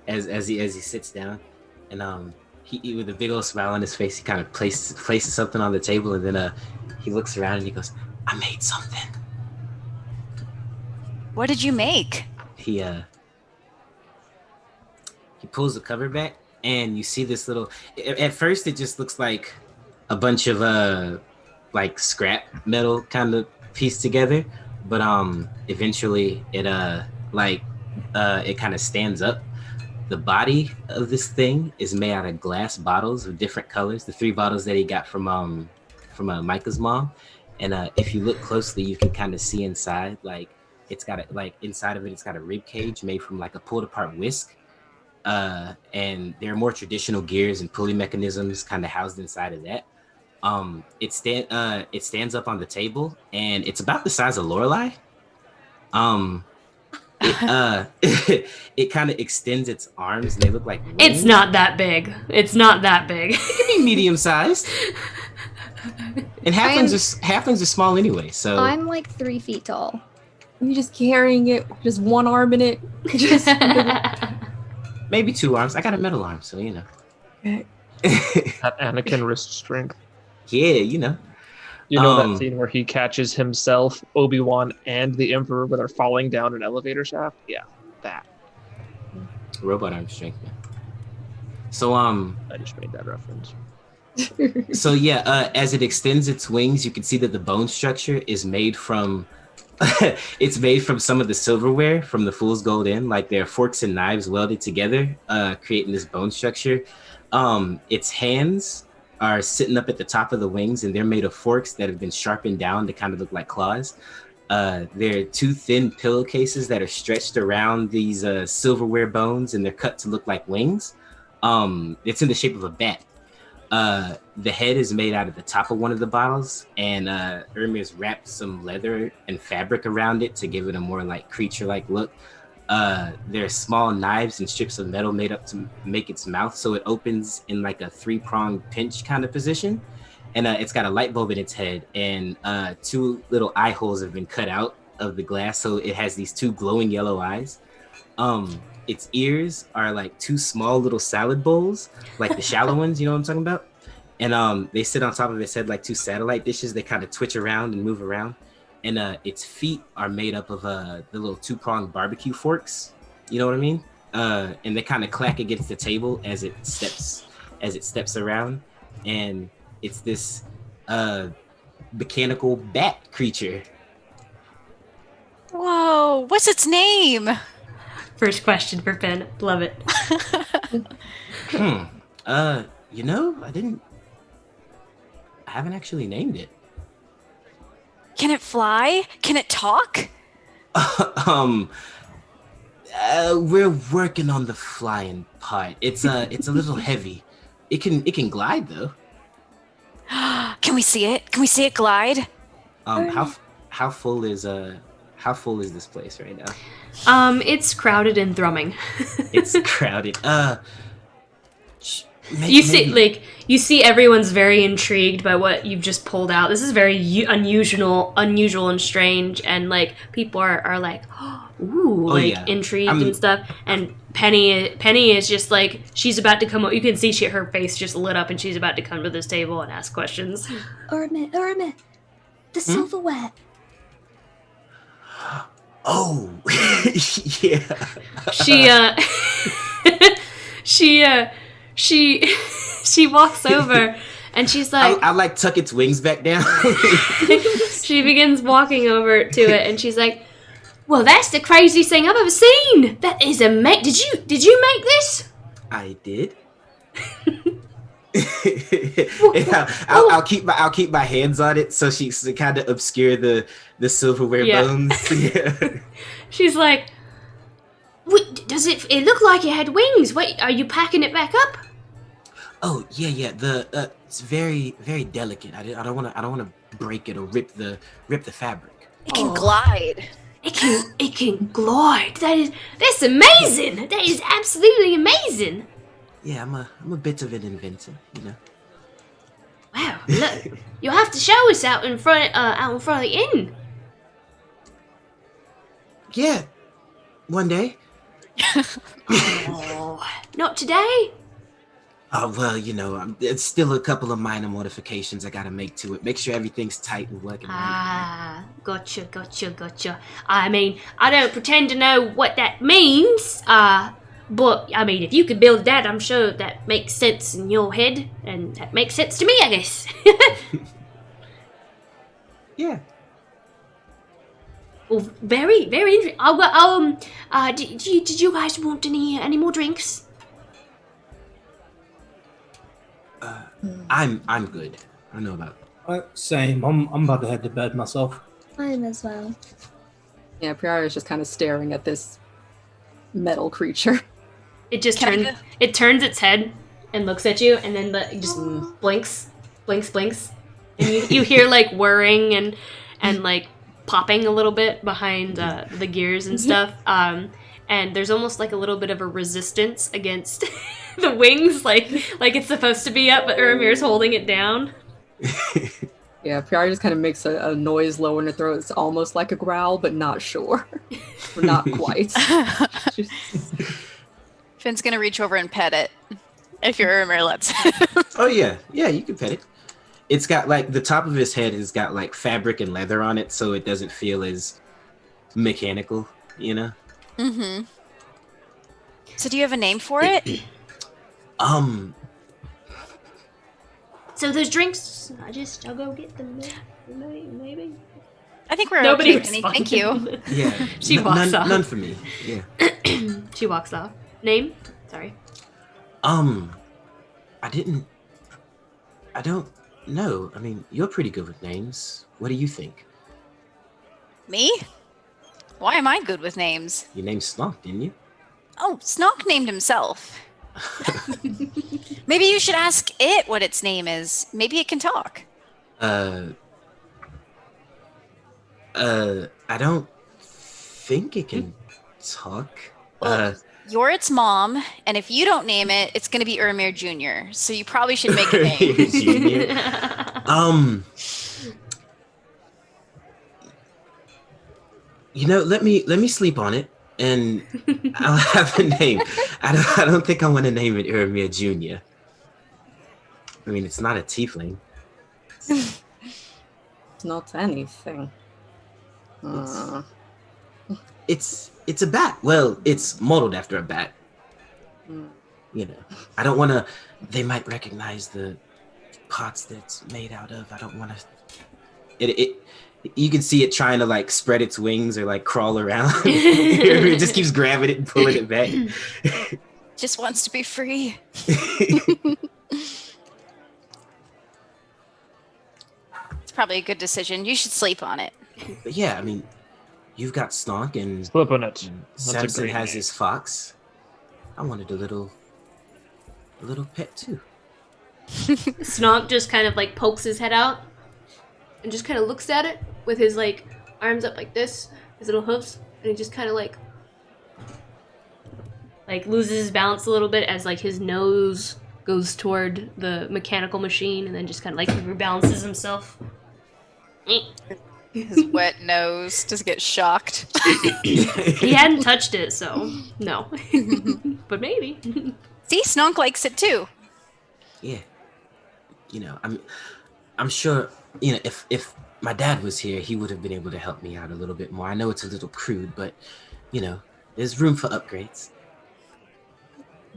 C: as he sits down, and he with a big old smile on his face, he kind of places something on the table, and then he looks around and he goes, "I made something."
F: What did you make?
C: He pulls the cover back, and you see this little. At first, it just looks like a bunch of like scrap metal kind of pieced together, but eventually it it kind of stands up. The body of this thing is made out of glass bottles of different colors. The 3 bottles that he got from Micah's mom, and if you look closely, you can kind of see inside. Like it's got inside of it, it's got a rib cage made from like a pulled apart whisk. And there are more traditional gears and pulley mechanisms kind of housed inside of that. It stands up on the table, and it's about the size of Lorelei. It kind of extends its arms, and they look like wings.
A: It's not that big. It's not that big.
C: It can be medium sized. And halflings are small anyway, so
B: I'm like 3 feet tall.
E: You're just carrying it, just one arm in it. Just
C: maybe 2 arms. I got a metal arm, so you know.
G: That Anakin wrist strength.
C: Yeah, you know.
G: You know that scene where he catches himself, Obi-Wan, and the Emperor when they're falling down an elevator shaft? Yeah, that.
C: Robot arm strength. Man. So
G: I just made that reference.
C: So yeah, as it extends its wings, you can see that the bone structure is made from it's made from some of the silverware from the Fool's Gold Inn, like their forks and knives welded together, creating this bone structure. Its hands are sitting up at the top of the wings, and they're made of forks that have been sharpened down to kind of look like claws. There are 2 thin pillowcases that are stretched around these silverware bones, and they're cut to look like wings. It's in the shape of a bat. The head is made out of the top of one of the bottles, and Ermir's wrapped some leather and fabric around it to give it a more like creature-like look. There are small knives and strips of metal made up to make its mouth, so it opens in like a 3-pronged pinch kind of position. And it's got a light bulb in its head, and 2 little eye holes have been cut out of the glass, so it has these 2 glowing yellow eyes. Its ears are like 2 small little salad bowls, like the shallow ones, you know what I'm talking about? And they sit on top of its head like 2 satellite dishes. They kind of twitch around and move around. And its feet are made up of the little 2-pronged barbecue forks, you know what I mean? And they kind of clack against the table as it steps around. And it's this mechanical bat creature.
F: Whoa, what's its name?
A: First question for Finn. Love it.
C: You know, I haven't actually named it.
F: Can it fly? Can it talk?
C: We're working on the flying part. It's a little heavy. It can glide though.
F: Can we see it? Can we see it glide?
C: How full is this place right now?
A: It's crowded and thrumming.
C: It's crowded.
A: You see everyone's very intrigued by what you've just pulled out. This is very unusual and strange, and like people are like, intrigued and stuff. And Penny is just like, she's about to come up. You can see her face just lit up, and she's about to come to this table and ask questions.
B: Urmit, the silverware.
C: Oh, yeah.
A: She walks over and she's like,
C: I like tuck its wings back down.
A: She begins walking over to it and she's like, well, that's the craziest thing I've ever seen. That is did you make this?
C: I did. I'll keep my hands on it so she kind of obscure the silverware bones. Yeah.
A: She's like, wait, does it look like it had wings? Wait, are you packing it back up?
C: Oh yeah. It's very, very delicate. I don't want to break it or rip the fabric.
F: It can glide.
A: It can glide. That's amazing. That is absolutely amazing.
C: Yeah, I'm a bit of an inventor, you know.
A: Wow, look, you'll have to show us out in front of the inn.
C: Yeah, one day.
A: Oh, not today.
C: Oh, well, you know, it's still a couple of minor modifications I gotta make to it. Make sure everything's tight and working right.
A: Ah, gotcha. I mean, I don't pretend to know what that means, but, I mean, if you could build that, I'm sure that makes sense in your head, and that makes sense to me, I guess.
C: Yeah.
A: Well, very, very interesting. Did you guys want any more drinks?
C: I'm good. I don't know about.
D: Same. I'm about to head to bed myself.
B: I'm as well.
E: Yeah, Priara's just kind of staring at this metal creature.
A: It just turns its head and looks at you, and then just blinks. And you hear like whirring and like popping a little bit behind the gears and stuff. And there's almost like a little bit of a resistance against the wings, like it's supposed to be up, but Uramir's holding it down.
E: Yeah, Priara just kind of makes a noise low in her throat. It's almost like a growl, but not sure. Or not quite.
F: Finn's gonna reach over and pet it. If your Uramir lets him.
C: Oh yeah, you can pet it. It's got like the top of his head has got like fabric and leather on it, so it doesn't feel as mechanical, you know.
F: Mm-hmm. So do you have a name for it?
A: So those drinks, I'll go get them. Maybe.
F: I think we're
A: Nobody
F: okay, Penny. Thank you.
C: Yeah.
A: She walks off.
C: None for me. Yeah.
A: She walks off. Name? Sorry.
C: I don't know. I mean, you're pretty good with names. What do you think?
F: Me? Why am I good with names?
C: You named Snog, didn't you?
F: Oh, Snog named himself. Maybe you should ask it what its name is. Maybe it can talk.
C: I don't think it can talk.
F: Well, you're its mom, and if you don't name it, it's going to be Uramir Jr., so you probably should make a name.
C: You know, let me sleep on it, and I'll have a name. I don't think I want to name it Uramir Jr. I mean, it's not a tiefling.
E: It's not anything.
C: It's a bat. Well, it's modeled after a bat. You know, I don't want to. They might recognize the parts that it's made out of. I don't want to. It. You can see it trying to like spread its wings or like crawl around. It just keeps grabbing it and pulling it back.
F: Just wants to be free. It's probably a good decision. You should sleep on it.
C: But yeah, I mean, you've got Stonk and
G: Slip on it. That's a
C: Samson
G: great
C: has
G: name.
C: his fox. I wanted a little pet too.
A: Snog just kind of like pokes his head out and just kind of looks at it with his like arms up like this, his little hoofs, and he just kind of like loses his balance a little bit as like his nose goes toward the mechanical machine, and then just kind of like rebalances himself.
F: His wet nose just gets shocked.
A: He hadn't touched it, so no. But maybe.
F: See, Snog likes it too.
C: Yeah. You know, I'm sure, you know, if my dad was here, he would have been able to help me out a little bit more. I know it's a little crude, but, you know, there's room for upgrades.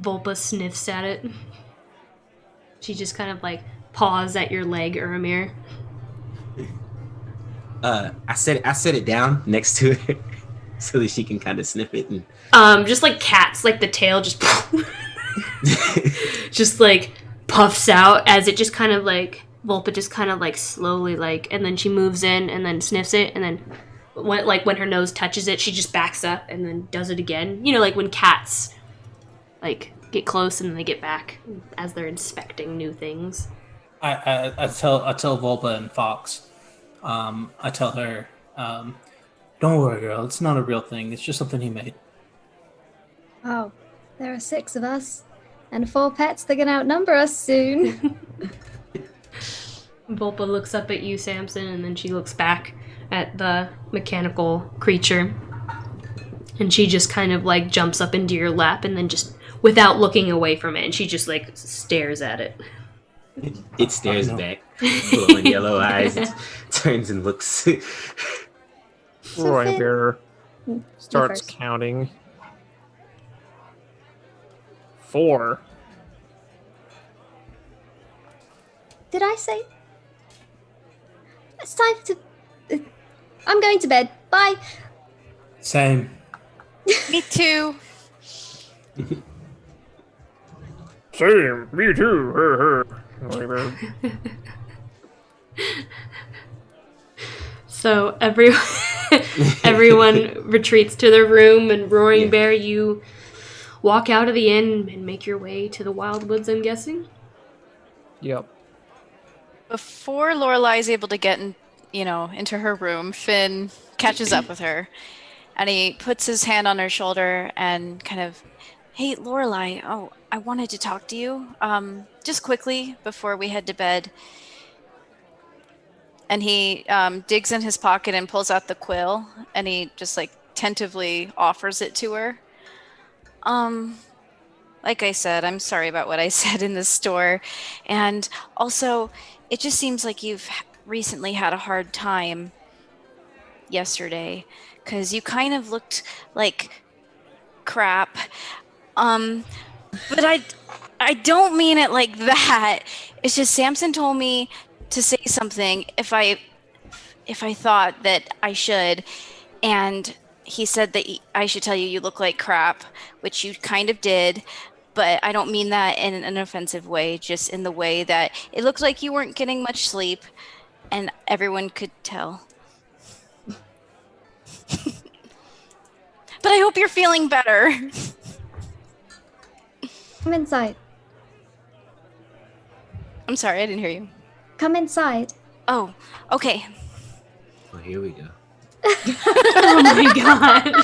A: Volpa sniffs at it. She just kind of like paws at your leg, Uramir.
C: I set it down next to it so that she can kind of sniff it and
A: just like cats, like the tail just just like puffs out as it just kind of like Volpa just kind of like slowly like, and then she moves in and then sniffs it, and then when her nose touches it, she just backs up and then does it again. You know, like when cats like get close and then they get back as they're inspecting new things.
D: I tell Volpa and Fox, I tell her, Don't worry, girl. It's not a real thing. It's just something he made.
B: Oh, there are 6 of us. And 4 pets that can outnumber us soon.
A: Volpa looks up at you, Samson, and then she looks back at the mechanical creature. And she just kind of like jumps up into your lap and then just, without looking away from it, and she just like stares at it.
C: It stares back, glowing yellow eyes, it turns and looks.
G: Grevir starts counting. 4.
B: Did I say? It's time to... I'm going to bed. Bye.
D: Same.
F: Me too.
G: Same, me too.
A: So everyone retreats to their room, and Roaring Bear, you walk out of the inn and make your way to the Wildwoods, I'm guessing?
G: Yep.
F: Before Lorelai's able to get into her room, Finn catches up with her, and he puts his hand on her shoulder and kind of, "Hey, Lorelai, I wanted to talk to you, just quickly before we head to bed." And he digs in his pocket and pulls out the quill, and he just like tentatively offers it to her. Like I said, I'm sorry about what I said in the store, and also, it just seems like you've recently had a hard time yesterday, because you kind of looked like crap. But I don't mean it like that. It's just Samson told me to say something if I thought that I should, and he said that I should tell you you look like crap, which you kind of did. But I don't mean that in an offensive way, just in the way that it looked like you weren't getting much sleep, and everyone could tell. But I hope you're feeling better.
B: Come inside.
F: I'm sorry, I didn't hear you.
B: Come inside.
F: Oh, okay.
C: Well, here we go.
A: Oh my god.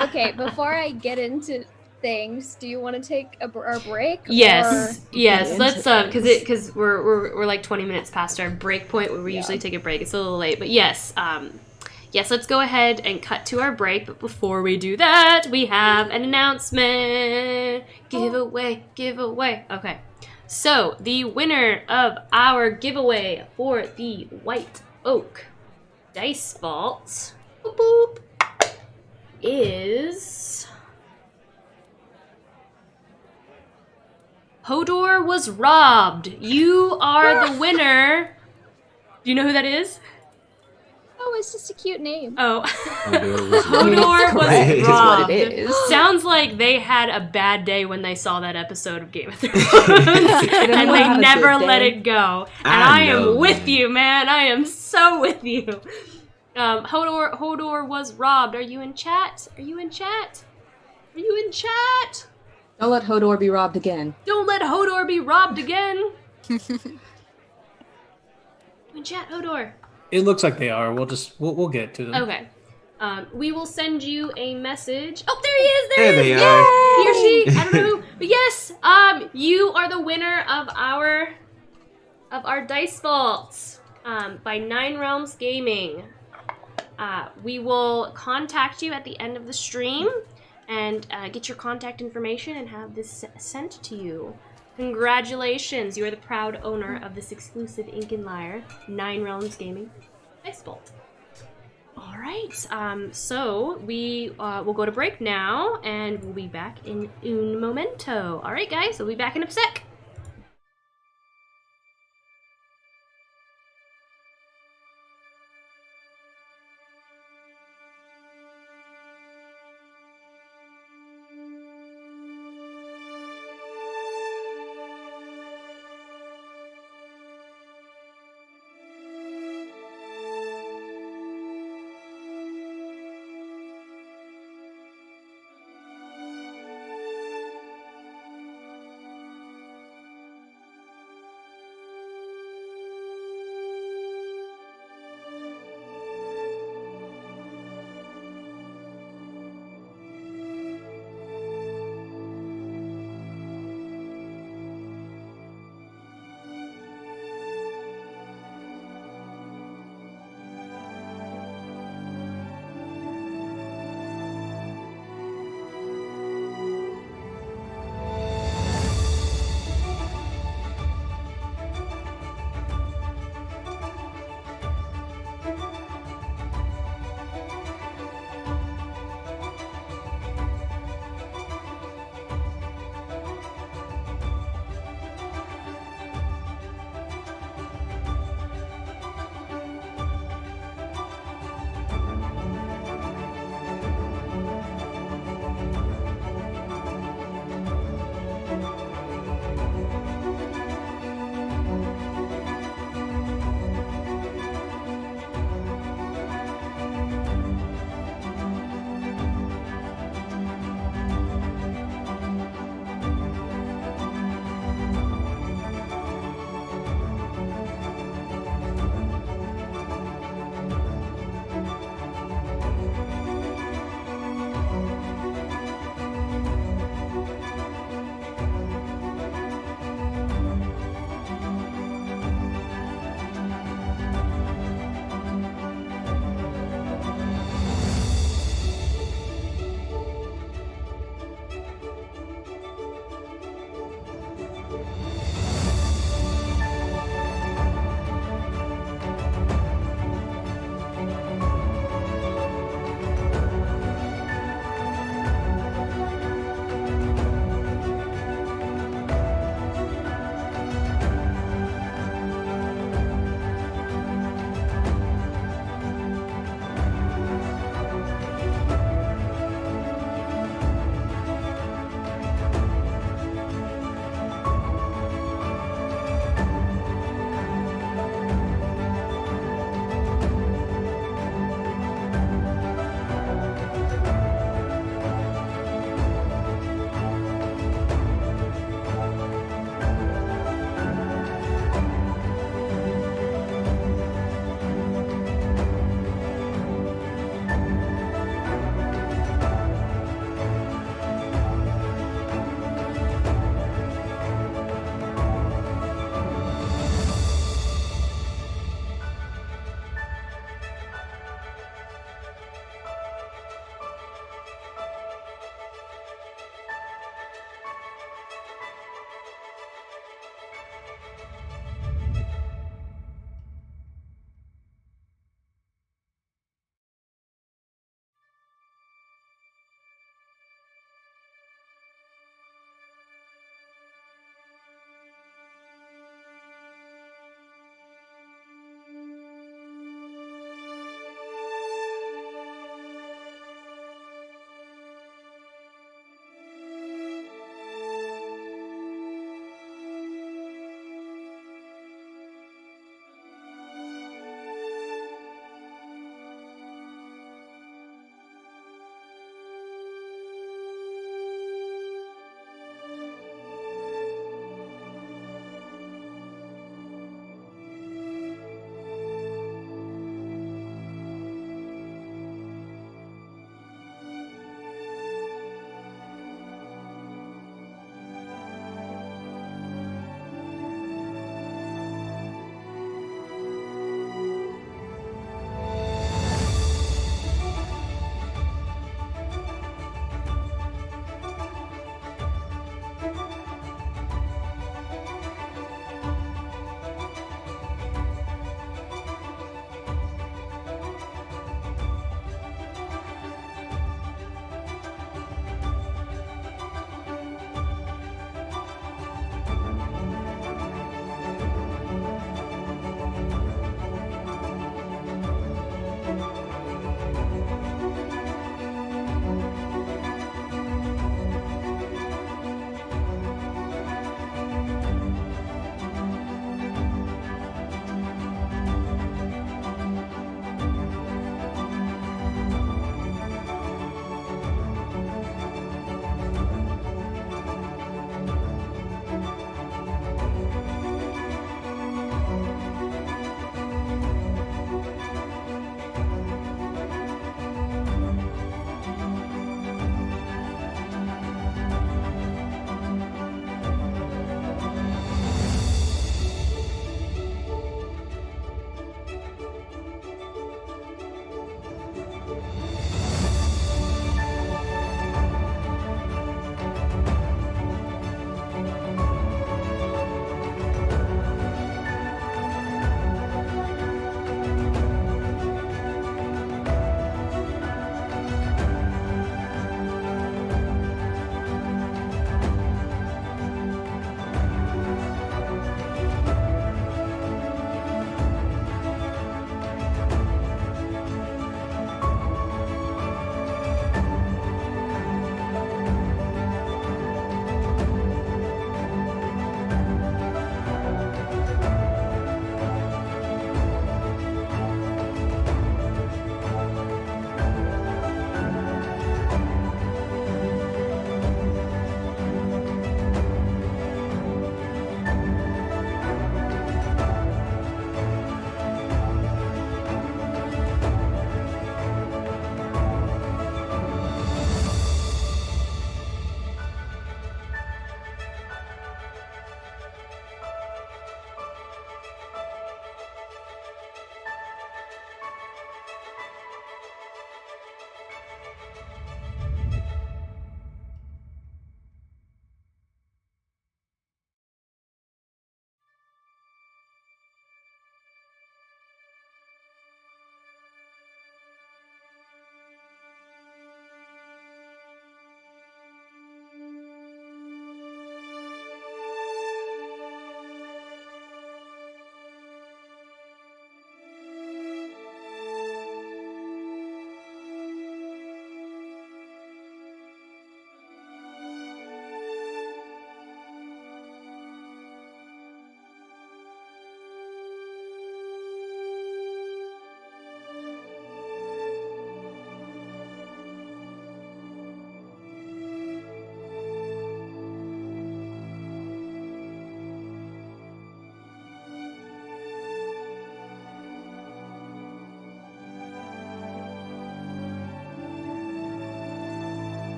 B: Okay, before I get into things, do you want to take a break?
A: Yes,
B: or...
A: yes. Let's because we're like 20 minutes past our break point where we usually take a break. It's a little late, but yes, yes. Let's go ahead and cut to our break. But before we do that, we have an announcement. Giveaway. Okay. So the winner of our giveaway for the White Oak Dice Vault is Hodor was robbed. You are the winner. Do you know who that is?
B: Oh, it's just a cute name.
A: Oh.
C: Hodor was
A: Hodor was
E: It's
A: robbed.
E: what it is.
A: Sounds like they had a bad day when they saw that episode of Game of Thrones. And
E: Everyone
A: they
E: had a
A: never
E: good
A: let
E: day.
A: it go. And I
C: know,
A: am with
C: man.
A: you, man. I am so with you. Hodor was robbed. Are you in chat? Are you in chat? Are you in chat?
E: Don't let Hodor be robbed again.
A: Don't let Hodor be robbed again. You in chat, Hodor?
D: It looks like they are. We'll get to them.
A: Okay. We will send you a message. Oh, there he is!
C: There
A: he
C: they
A: is!
C: are.
A: He or she, I don't know who. But yes, you are the winner of our Dice Vault by 9 Realms Gaming. We will contact you at the end of the stream and get your contact information and have this sent to you. Congratulations, you are the proud owner of this exclusive Ink and Lyre 9 Realms Gaming Dice Vault. All right, so we will go to break now, and we'll be back in un momento. All right, guys, we'll be back in a sec.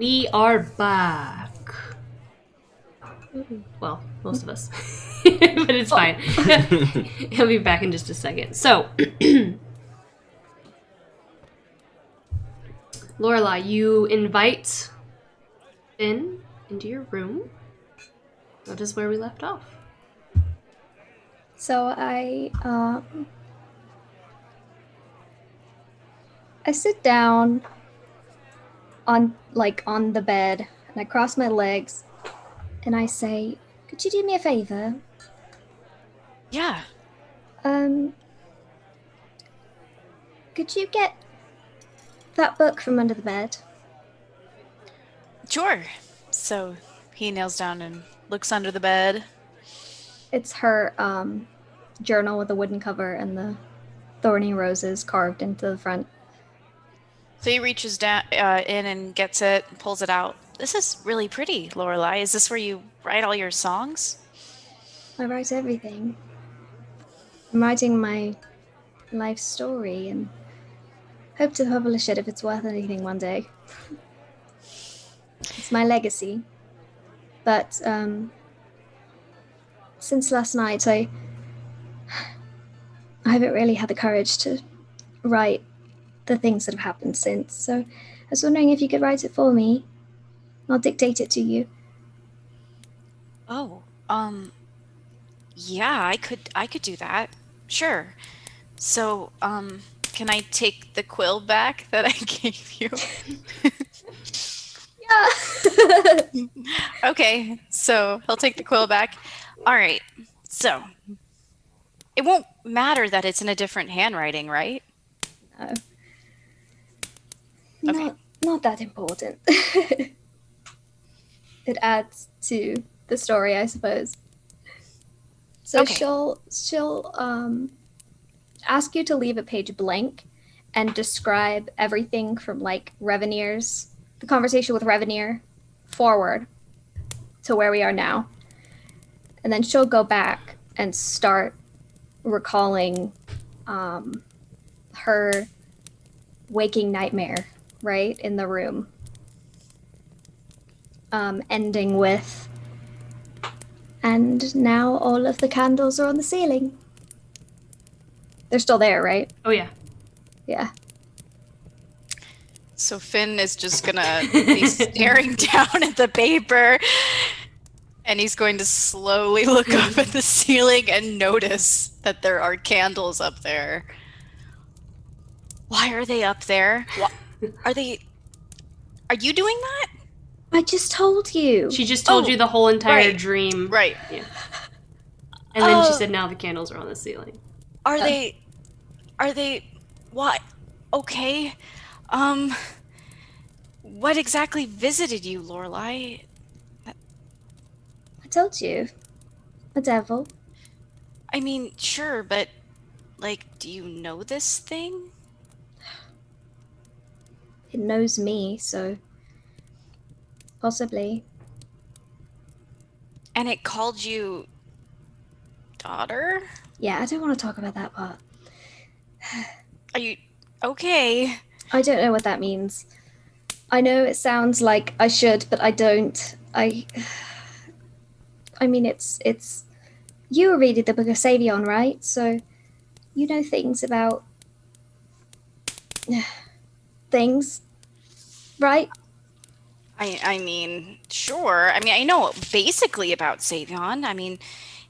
A: We are back. Well, most of us. But it's fine. He'll be back in just a second. So, Lorelai, you invite Finn into your room. That is where we left off.
B: So I sit down on the bed and I cross my legs and I say, "Could you do me a favor?"
F: Yeah.
B: Could you get that book from under the bed?
F: Sure. So he kneels down and looks under the bed.
B: It's her journal with a wooden cover and the thorny roses carved into the front.
F: So he reaches down in and gets it, pulls it out. This is really pretty, Lorelai. Is this where you write all your songs?
B: I write everything. I'm writing my life story and hope to publish it if it's worth anything one day. It's my legacy. But since last night, I haven't really had the courage to write the things that have happened since. So I was wondering if you could write it for me. I'll dictate it to you.
F: Oh, yeah, I could do that. Sure. So, can I take the quill back that I gave you?
B: Yeah.
F: Okay, so he'll take the quill back. All right, so it won't matter that it's in a different handwriting, right?
B: No.
F: Okay.
B: Not that important. It adds to the story, I suppose. So
F: Okay.
B: she'll ask you to leave a page blank and describe everything from like the conversation with Revenir forward to where we are now. And then she'll go back and start recalling her waking nightmare, right, in the room. Ending with, and now all of the candles are on the ceiling. They're still there, right?
A: Oh, yeah.
B: Yeah.
F: So Finn is just gonna be staring down at the paper, and he's going to slowly look up at the ceiling and notice that there are candles up there. Why are they up there? Are you doing that?
B: I just told you.
A: She just told you the whole entire
F: right.
A: dream.
F: Right.
A: Yeah. And then she said, now the candles are on the ceiling.
F: Are they, what? Okay. What exactly visited you, Lorelai?
B: I told you. A devil.
F: I mean, sure, but, like, do you know this thing?
B: It knows me, so possibly.
F: And it called you daughter?
B: Yeah, I don't want to talk about that part.
F: Are you okay?
B: I don't know what that means. I know it sounds like I should, but I don't. I mean, it's you were reading the Book of Savion, right? So you know things about things, right?
F: I mean, sure. I mean, I know basically about Savion. I mean,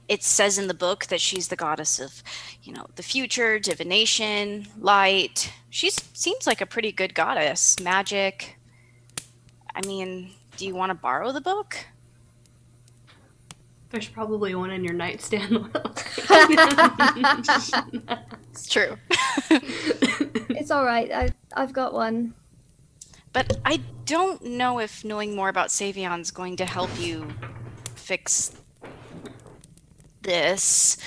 F: it says in the book that she's the goddess of, the future, divination, light. She seems like a pretty good goddess. Magic. I mean, do you want to borrow the book?
A: There's probably one in your nightstand.
F: It's true.
B: It's all right. I've got one.
F: But I don't know if knowing more about Savion's going to help you fix this.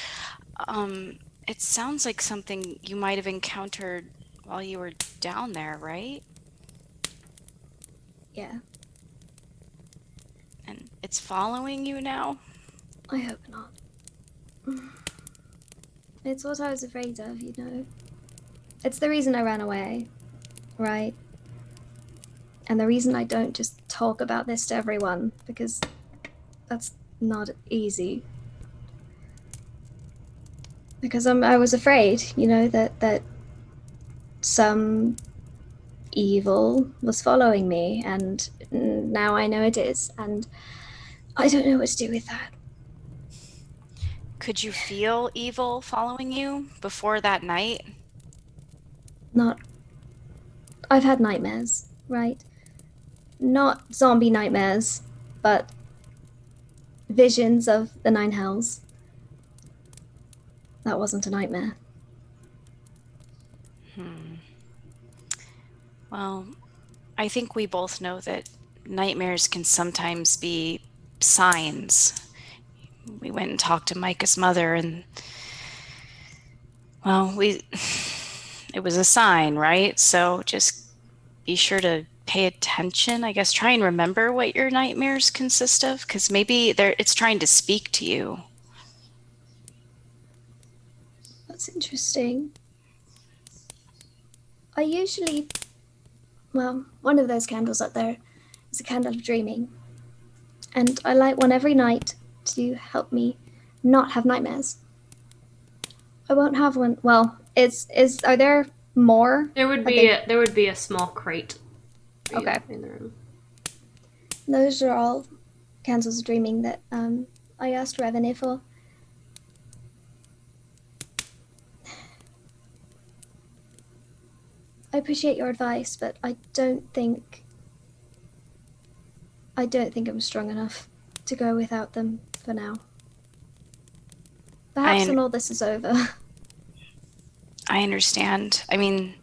F: It sounds like something you might have encountered while you were down there, right?
B: Yeah,
F: And it's following you now?
B: I hope not. It's what I was afraid of, It's the reason I ran away, right? And the reason I don't just talk about this to everyone, because that's not easy. Because I was afraid, that some evil was following me, and now I know it is, and I don't know what to do with that.
F: Could you feel evil following you before that night?
B: I've had nightmares, right? Not zombie nightmares, but visions of the Nine Hells. That wasn't a nightmare.
F: Well, I think we both know that nightmares can sometimes be signs. We went and talked to Micah's mother, and well, it was a sign, right? So just be sure to pay attention. I guess try and remember what your nightmares consist of, because maybe it's trying to speak to you.
B: That's interesting. One of those candles up there is a candle of dreaming. And I light one every night to help me not have nightmares. I won't have one. Well, are there more?
A: There would be a small crate.
B: Okay.
A: In the room.
B: Those are all candles of dreaming that I asked Revenir for. I appreciate your advice, but I don't think I'm strong enough to go without them for now. Perhaps when all this is over.
F: I understand. I mean,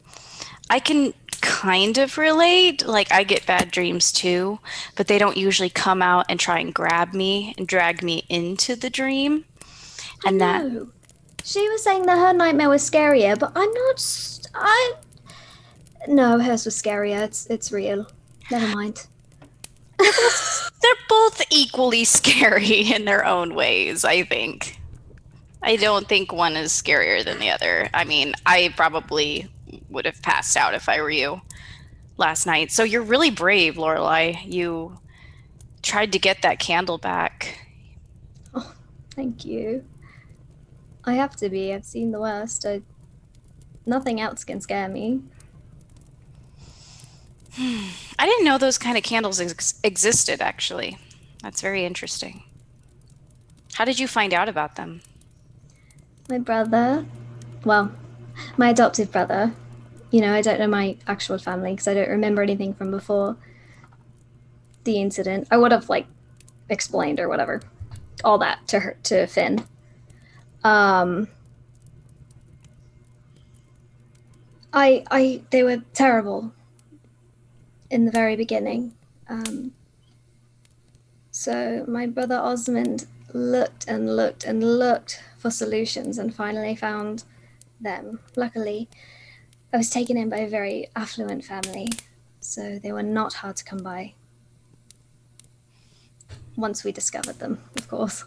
F: I can kind of relate. Like, I get bad dreams too, but they don't usually come out and try and grab me and drag me into the dream. And
B: that she was saying that her nightmare was scarier, but I'm not. No, hers was scarier. It's real. Never mind.
F: They're both equally scary in their own ways, I think. I don't think one is scarier than the other. I mean, I probably would have passed out if I were you last night. So you're really brave, Lorelai. You tried to get that candle back.
B: Oh, thank you. I have to be. I've seen the worst. Nothing else can scare me.
F: I didn't know those kind of candles existed, actually. That's very interesting. How did you find out about them?
B: My brother, my adoptive brother. I don't know my actual family because I don't remember anything from before the incident. I would have explained or whatever, all that to Finn. They were terrible in the very beginning. So my brother Osmond looked and looked and looked for solutions and finally found them. Luckily, I was taken in by a very affluent family, so they were not hard to come by. Once we discovered them, of course.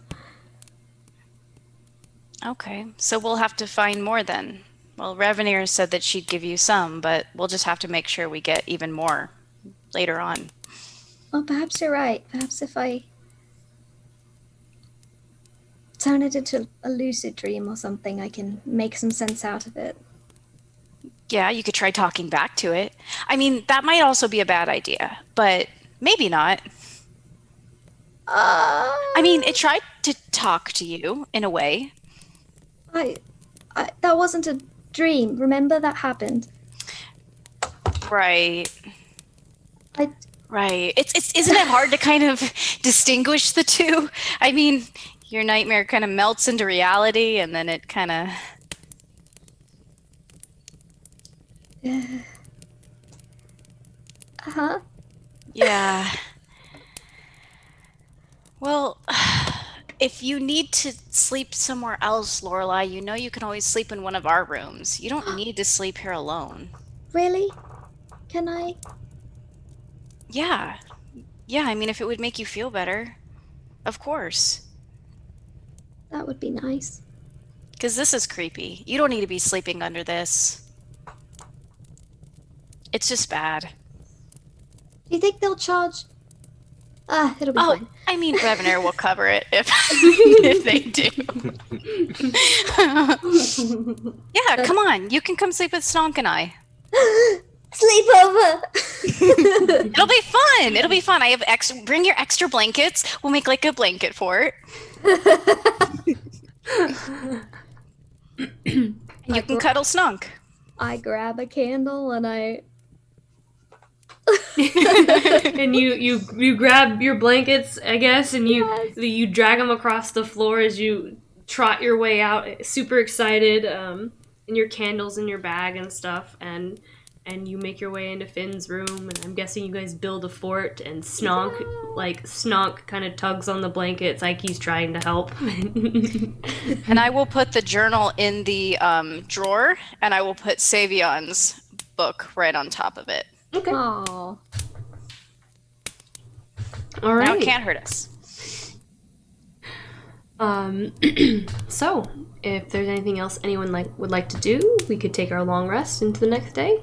F: Okay, so we'll have to find more then. Well, Revenir said that she'd give you some, but we'll just have to make sure we get even more later on.
B: Well, perhaps you're right. Perhaps if I turn it into a lucid dream or something, I can make some sense out of it.
F: Yeah, you could try talking back to it. I mean, that might also be a bad idea, but maybe not. I mean, it tried to talk to you in a way.
B: That wasn't a dream. Remember that happened.
F: Right. Right. Isn't it hard to kind of distinguish the two? I mean, your nightmare kind of melts into reality and then it kind of...
B: Uh-huh.
F: Yeah. Well, if you need to sleep somewhere else, Lorelai, you can always sleep in one of our rooms. You don't need to sleep here alone.
B: Really? Can I?
F: Yeah. Yeah, I mean, if it would make you feel better. Of course.
B: That would be nice.
F: Because this is creepy. You don't need to be sleeping under this. It's just bad.
B: Do You think they'll charge? It'll be fine.
F: I mean, Revenir will cover it if if they do. Yeah, come on. You can come sleep with Stonk and I.
B: Sleepover.
F: It'll be fun. It'll be fun. I have bring your extra blankets. We'll make like a blanket fort. And you can cuddle Stonk.
B: I grab a candle and I
A: and you grab your blankets, I guess, and you drag them across the floor as you trot your way out, super excited, and your candles in your bag and stuff, and you make your way into Finn's room, and I'm guessing you guys build a fort, and Snonk kind of tugs on the blankets like he's trying to help.
F: And I will put the journal in the drawer, and I will put Savion's book right on top of it.
A: Okay.
B: Aww.
A: All right.
F: Now it can't hurt us.
A: So, if there's anything else anyone would like to do, we could take our long rest into the next day.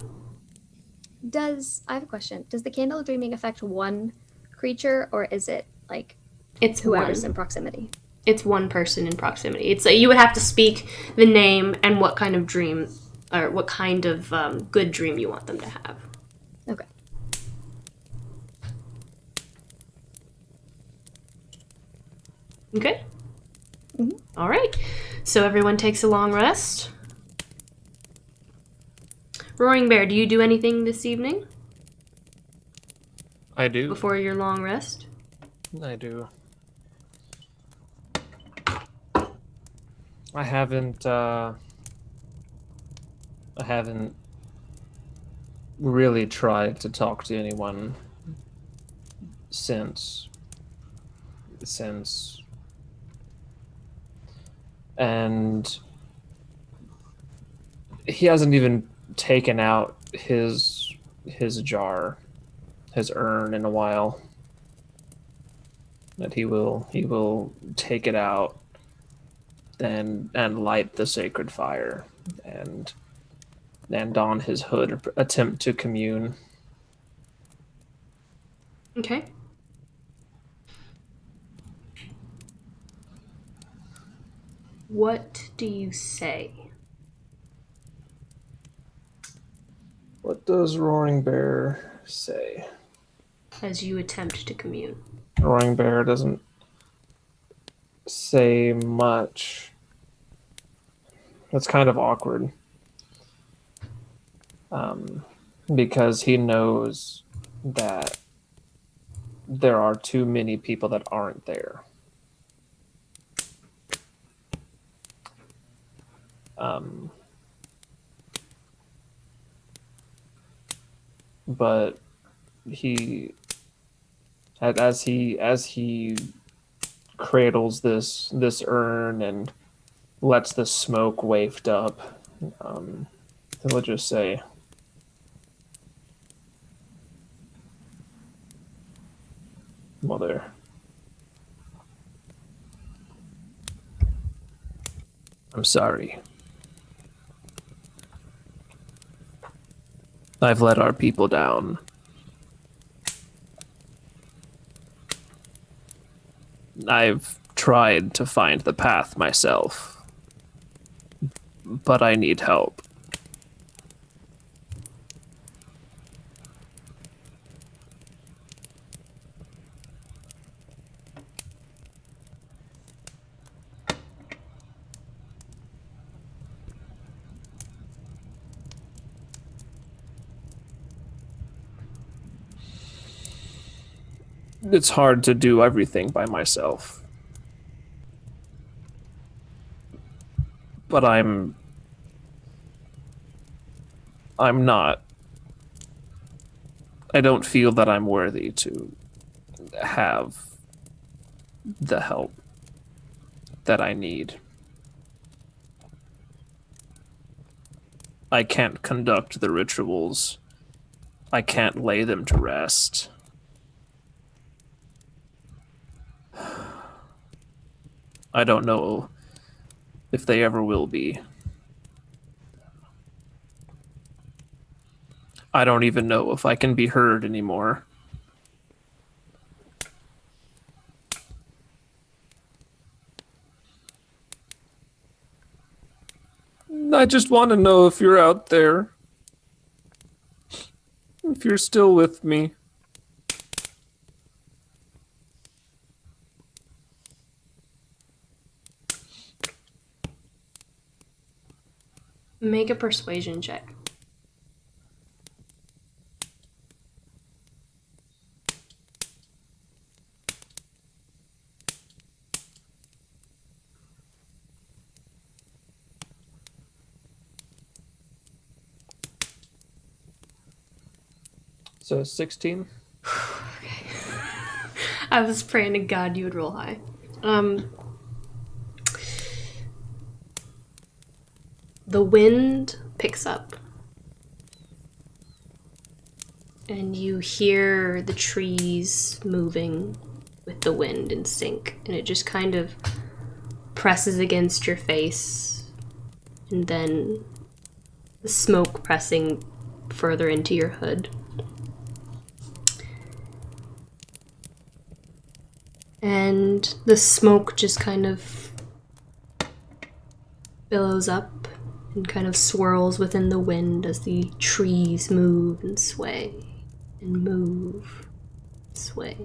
B: I have a question. Does the candle of dreaming affect one creature, or is it like
A: It's
B: whoever's
A: one.
B: in proximity?
A: It's one person in proximity. It's you would have to speak the name and what kind of dream, or what kind of good dream you want them to have.
B: Okay.
A: Okay?
B: Mhm.
A: All right. So everyone takes a long rest. Roaring Bear, do you do anything this evening
G: I do.
A: before your long rest?
G: I do. I haven't really tried to talk to anyone since and he hasn't even taken out his jar, his urn in a while. That he will take it out and light the sacred fire and on his hood attempt to commune.
A: Okay. What do you say?
G: What does Roaring Bear say?
A: As you attempt to commune.
G: Roaring Bear doesn't say much. That's kind of awkward. Because he knows that there are too many people that aren't there. But he, as he cradles this urn and lets the smoke waft up, he'll just say, "Mother, I'm sorry. I've let our people down. I've tried to find the path myself, but I need help. It's hard to do everything by myself. But I'm not. I don't feel that I'm worthy to have the help that I need. I can't conduct the rituals. I can't lay them to rest. I don't know if they ever will be. I don't even know if I can be heard anymore. I just want to know if you're out there. If you're still with me.
A: Make a persuasion check.
G: So 16?
A: I was praying to God you would roll high. The wind picks up. And you hear the trees moving with the wind in sync. And it just kind of presses against your face. And then the smoke pressing further into your hood. And the smoke just kind of billows up and kind of swirls within the wind as the trees move and sway and move and sway.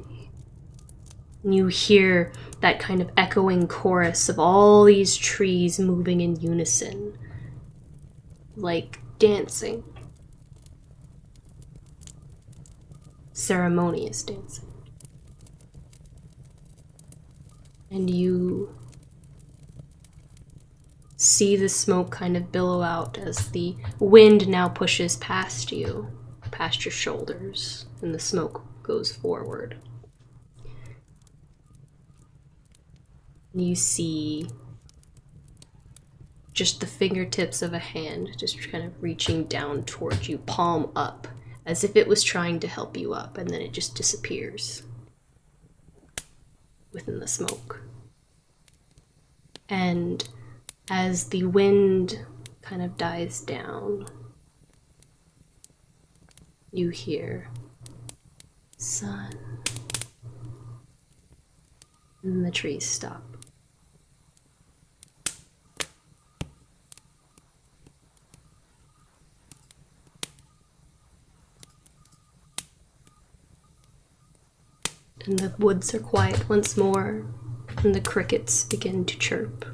A: And you hear that kind of echoing chorus of all these trees moving in unison, like dancing. Ceremonious dancing. And you see the smoke kind of billow out as the wind now pushes past you, past your shoulders, and the smoke goes forward. And you see just the fingertips of a hand just kind of reaching down towards you, palm up, as if it was trying to help you up, and then it just disappears within the smoke. And as the wind kind of dies down, you hear, "Sun," and the trees stop. And the woods are quiet once more, and the crickets begin to chirp.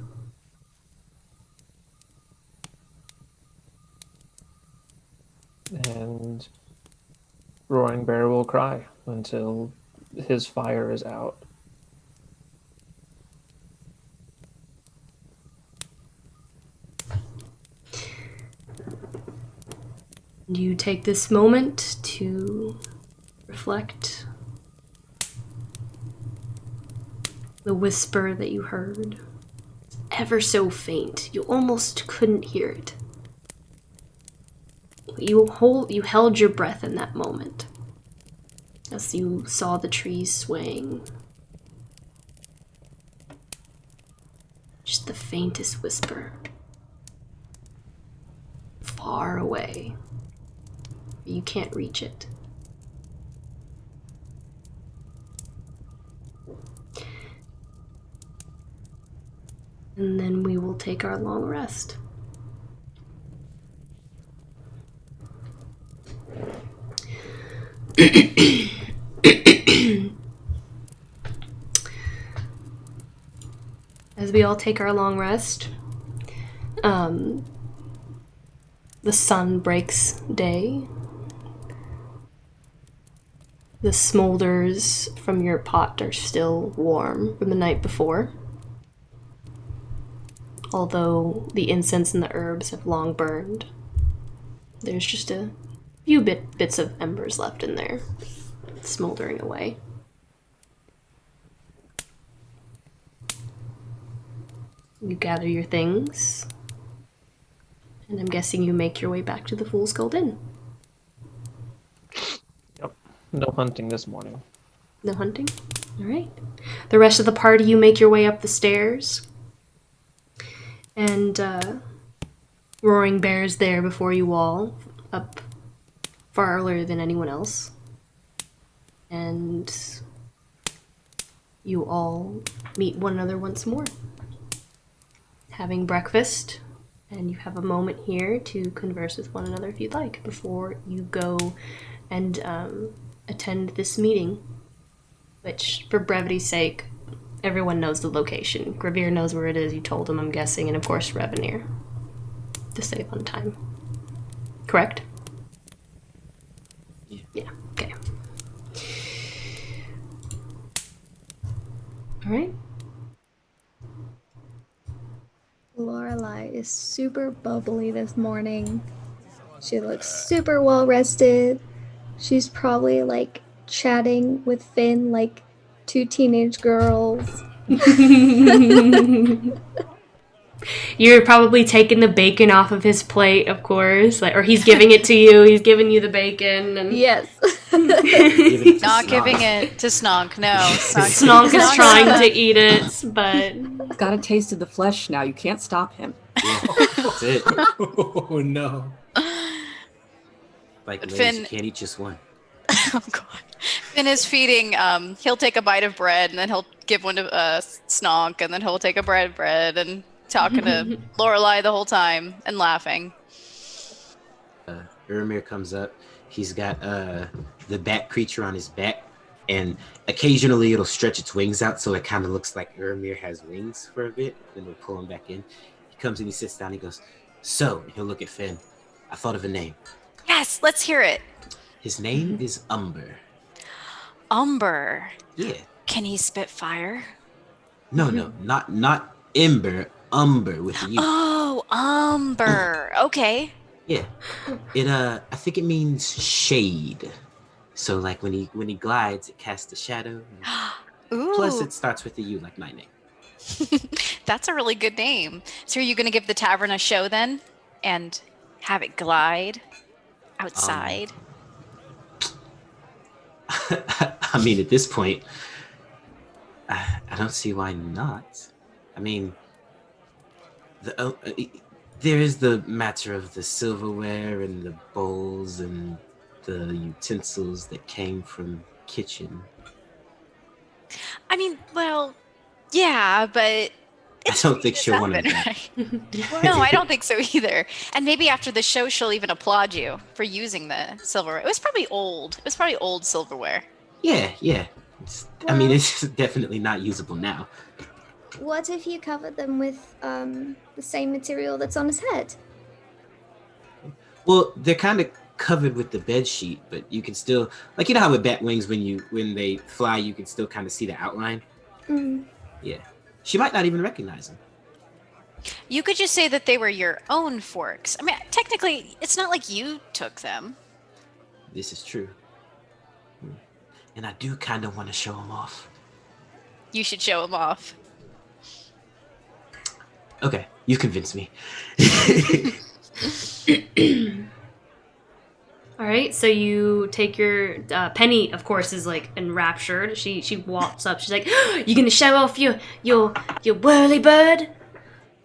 G: And Roaring Bear will cry until his fire is out.
A: You take this moment to reflect. The whisper that you heard, ever so faint, you almost couldn't hear it. You held your breath in that moment as you saw the trees swaying. Just the faintest whisper, far away. You can't reach it. And then we will take our long rest. As we all take our long rest, the sun breaks day. The smolders from your pot are still warm from the night before. Although the incense and the herbs have long burned, there's just a few bits of embers left in there, smoldering away. You gather your things, and I'm guessing you make your way back to the Fool's Gold Inn.
G: Yep. No hunting this morning.
A: No hunting? All right. The rest of the party, you make your way up the stairs. And Roaring Bear's there before you all, up far earlier than anyone else. And you all meet one another once more, having breakfast and you have a moment here to converse with one another if you'd like before you go and attend this meeting, which, for brevity's sake, everyone knows the location. Grevir knows where it is, you told him, I'm guessing, and of course Revenir, to save on time. Correct? Yeah, okay. Alright.
B: Lorelai is super bubbly this morning. She looks super well rested. She's probably like chatting with Finn like two teenage girls.
A: You're probably taking the bacon off of his plate, of course, like, or he's giving it to you. He's giving you the bacon, and
B: Yes.
F: Not giving it to Snonk, no.
A: Snonk is trying to eat it, but
E: He's got a taste of the flesh now. You can't stop him.
C: Yeah, that's it.
D: Oh no.
C: Like, ladies,
F: Finn-
C: you can't eat just one.
F: Oh god. Finn is feeding, he'll take a bite of bread and then he'll give one to Snonk and then he'll take a bread and talking to Lorelai the whole time and laughing.
C: Urmir comes up. He's got the bat creature on his back, and occasionally it'll stretch its wings out so it kind of looks like Urmir has wings for a bit, then we'll pull him back in. He comes and he sits down, he goes, so, and he'll look at Finn. I thought of a name.
F: Yes, let's hear it.
C: His name is Umber.
F: Umber.
C: Yeah.
F: Can he spit fire?
C: No, not Ember, Umber with a U.
F: Oh, Umber. Okay.
C: Yeah. It I think it means shade. So like when he glides, it casts a shadow.
F: Ooh.
C: Plus it starts with a U like my name.
F: That's a really good name. So are you going to give the tavern a show then? And have it glide outside?
C: I mean, at this point, I don't see why not. I mean, there is the matter of the silverware and the bowls and the utensils that came from kitchen.
F: I mean, well, yeah, but
C: I don't think she'll want to.
F: Right? No, I don't think so either. And maybe after the show, she'll even applaud you for using the silverware. It was probably old. It was probably old silverware.
C: Yeah. I mean, it's definitely not usable now.
B: What if you covered them with the same material that's on his head?
C: Well, they're kind of covered with the bed sheet, but you can still, like, you know how with bat wings, when they fly, you can still kind of see the outline.
B: Mm.
C: Yeah, she might not even recognize them.
F: You could just say that they were your own forks. I mean, technically, it's not like you took them.
C: This is true, and I do kind of want to show them off.
F: You should show them off.
C: Okay, you convinced me.
A: all right. So you take your Penny. Of course, is like enraptured. She walks up. She's like, "You gonna show off your whirly bird?"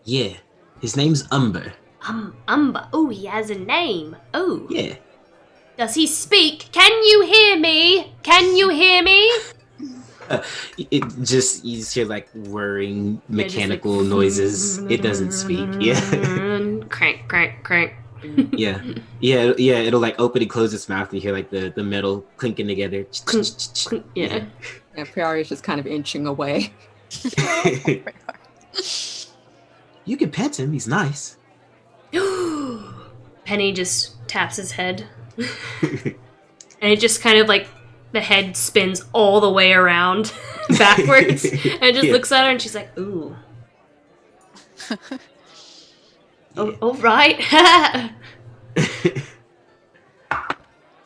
C: Yeah, his name's Umber.
A: Umber. Oh, he has a name. Oh.
C: Yeah.
A: Does he speak? Can you hear me? Can you hear me?
C: It just, you just hear like whirring mechanical
A: like,
C: noises. It doesn't speak. Yeah.
A: Crank, crank, crank.
C: Yeah. It'll like open and close its mouth, and you hear like the metal clinking together.
A: Yeah.
E: And Priori's just kind of inching away.
C: You can pet him. He's nice.
A: Penny just taps his head. And it just kind of like, the head spins all the way around backwards and just looks at her and she's like, ooh. All right.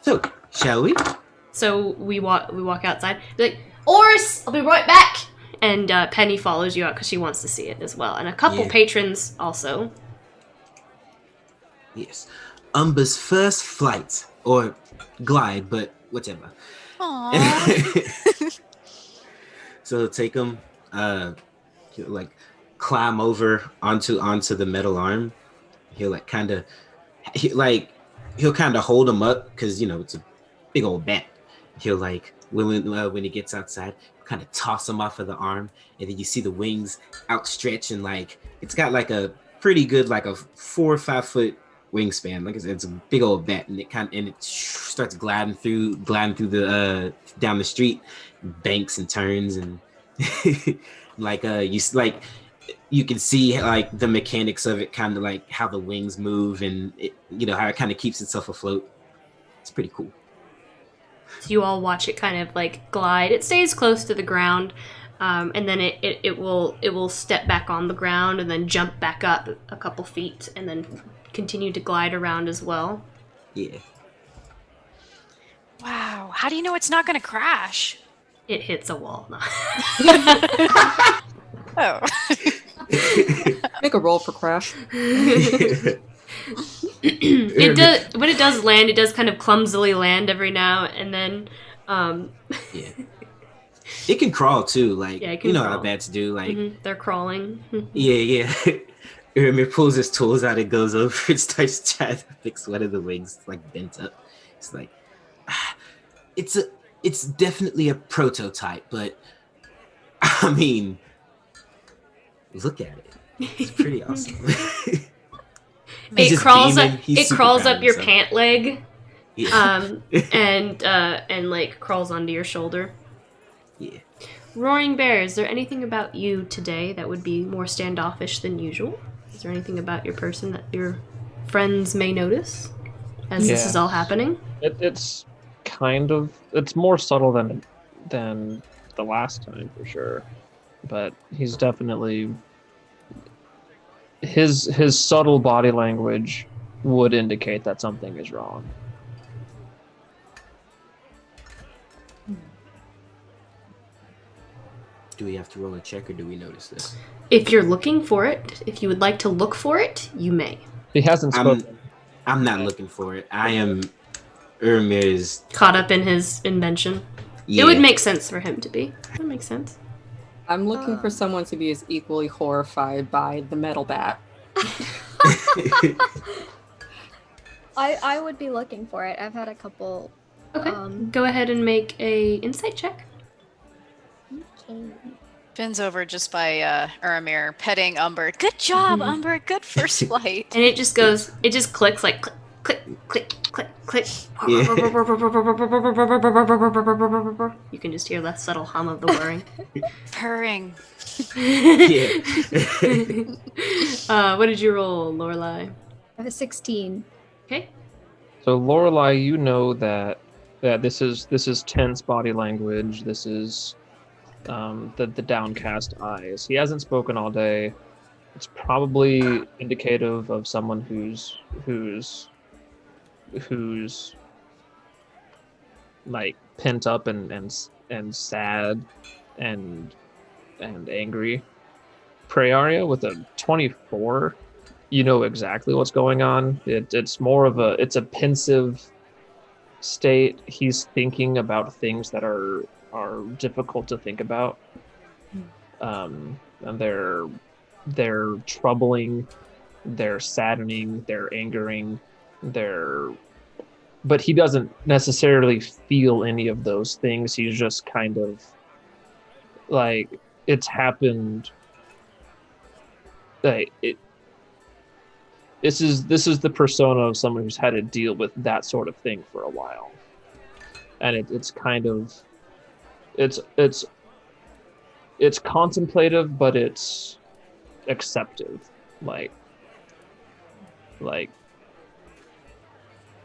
C: So, shall we?
A: So we walk outside. Be like, Oris, I'll be right back. And Penny follows you out because she wants to see it as well. And a couple patrons also.
C: Yes. Umber's first flight, or glide, but whatever.
F: Aww.
C: So he'll take him, he'll like climb over onto the metal arm. He'll like he'll kind of hold him up because, you know, it's a big old bat. He'll like when he gets outside, kind of toss him off of the arm, and then you see the wings outstretch, and like it's got like a pretty good, like a 4 or 5 foot wingspan. Like I said, it's a big old bat, and it starts gliding through the down the street, banks and turns, and you can see like the mechanics of it, kind of like how the wings move, and how it kind of keeps itself afloat. It's pretty cool.
A: So you all watch it kind of like glide. It stays close to the ground, and then it will step back on the ground and then jump back up a couple feet and then continue to glide around as well.
C: Yeah.
F: Wow. How do you know it's not going to crash?
A: It hits a wall.
F: Oh.
E: Make a roll for crash.
A: It does. When it does land, it does kind of clumsily land every now and then.
C: Yeah. It can crawl too, like
A: crawl.
C: How bats do, like
A: they're crawling.
C: Yeah. Ermir pulls his tools out and goes over and starts trying to fix one of the wings, like bent up. It's like, it's definitely a prototype, but I mean, look at it. It's pretty awesome.
A: It crawls up your pant leg, and like crawls onto your shoulder.
C: Yeah.
A: Roaring Bear, is there anything about you today that would be more standoffish than usual? Is there anything about your person that your friends may notice as this is all happening?
G: It's more subtle than the last time for sure, but he's definitely his subtle body language would indicate that something is wrong.
C: Do we have to roll a check, or do we notice this?
A: If you're looking for it, if you would like to look for it, you may.
G: He hasn't spoken.
C: I'm not looking for it. I am Ermir's
A: caught up in his invention. Yeah. It would make sense for him to be. That makes sense.
E: I'm looking for someone to be as equally horrified by the metal bat.
B: I would be looking for it. I've had a couple.
A: Okay. Go ahead and make a insight check.
B: Okay.
F: Finn's over just by Ermir, petting Umber. Good job, Umber. Good first flight.
A: And it just clicks like click, click, click, click. Yeah. You can just hear the subtle hum of the whirring.
F: Purring.
A: What did you roll, Lorelai?
B: I have a 16.
A: Okay.
G: So Lorelai, you know that this is tense body language. This is the downcast eyes. He hasn't spoken all day. It's probably indicative of someone who's like pent up and sad and angry. Praeria with a 24, you know exactly what's going on. It's more of a pensive state. He's thinking about things that are difficult to think about, and they're troubling, they're saddening, they're angering, but he doesn't necessarily feel any of those things. He's just kind of like, it's happened. Like this is the persona of someone who's had to deal with that sort of thing for a while, and it's kind of it's contemplative, but it's acceptive. Like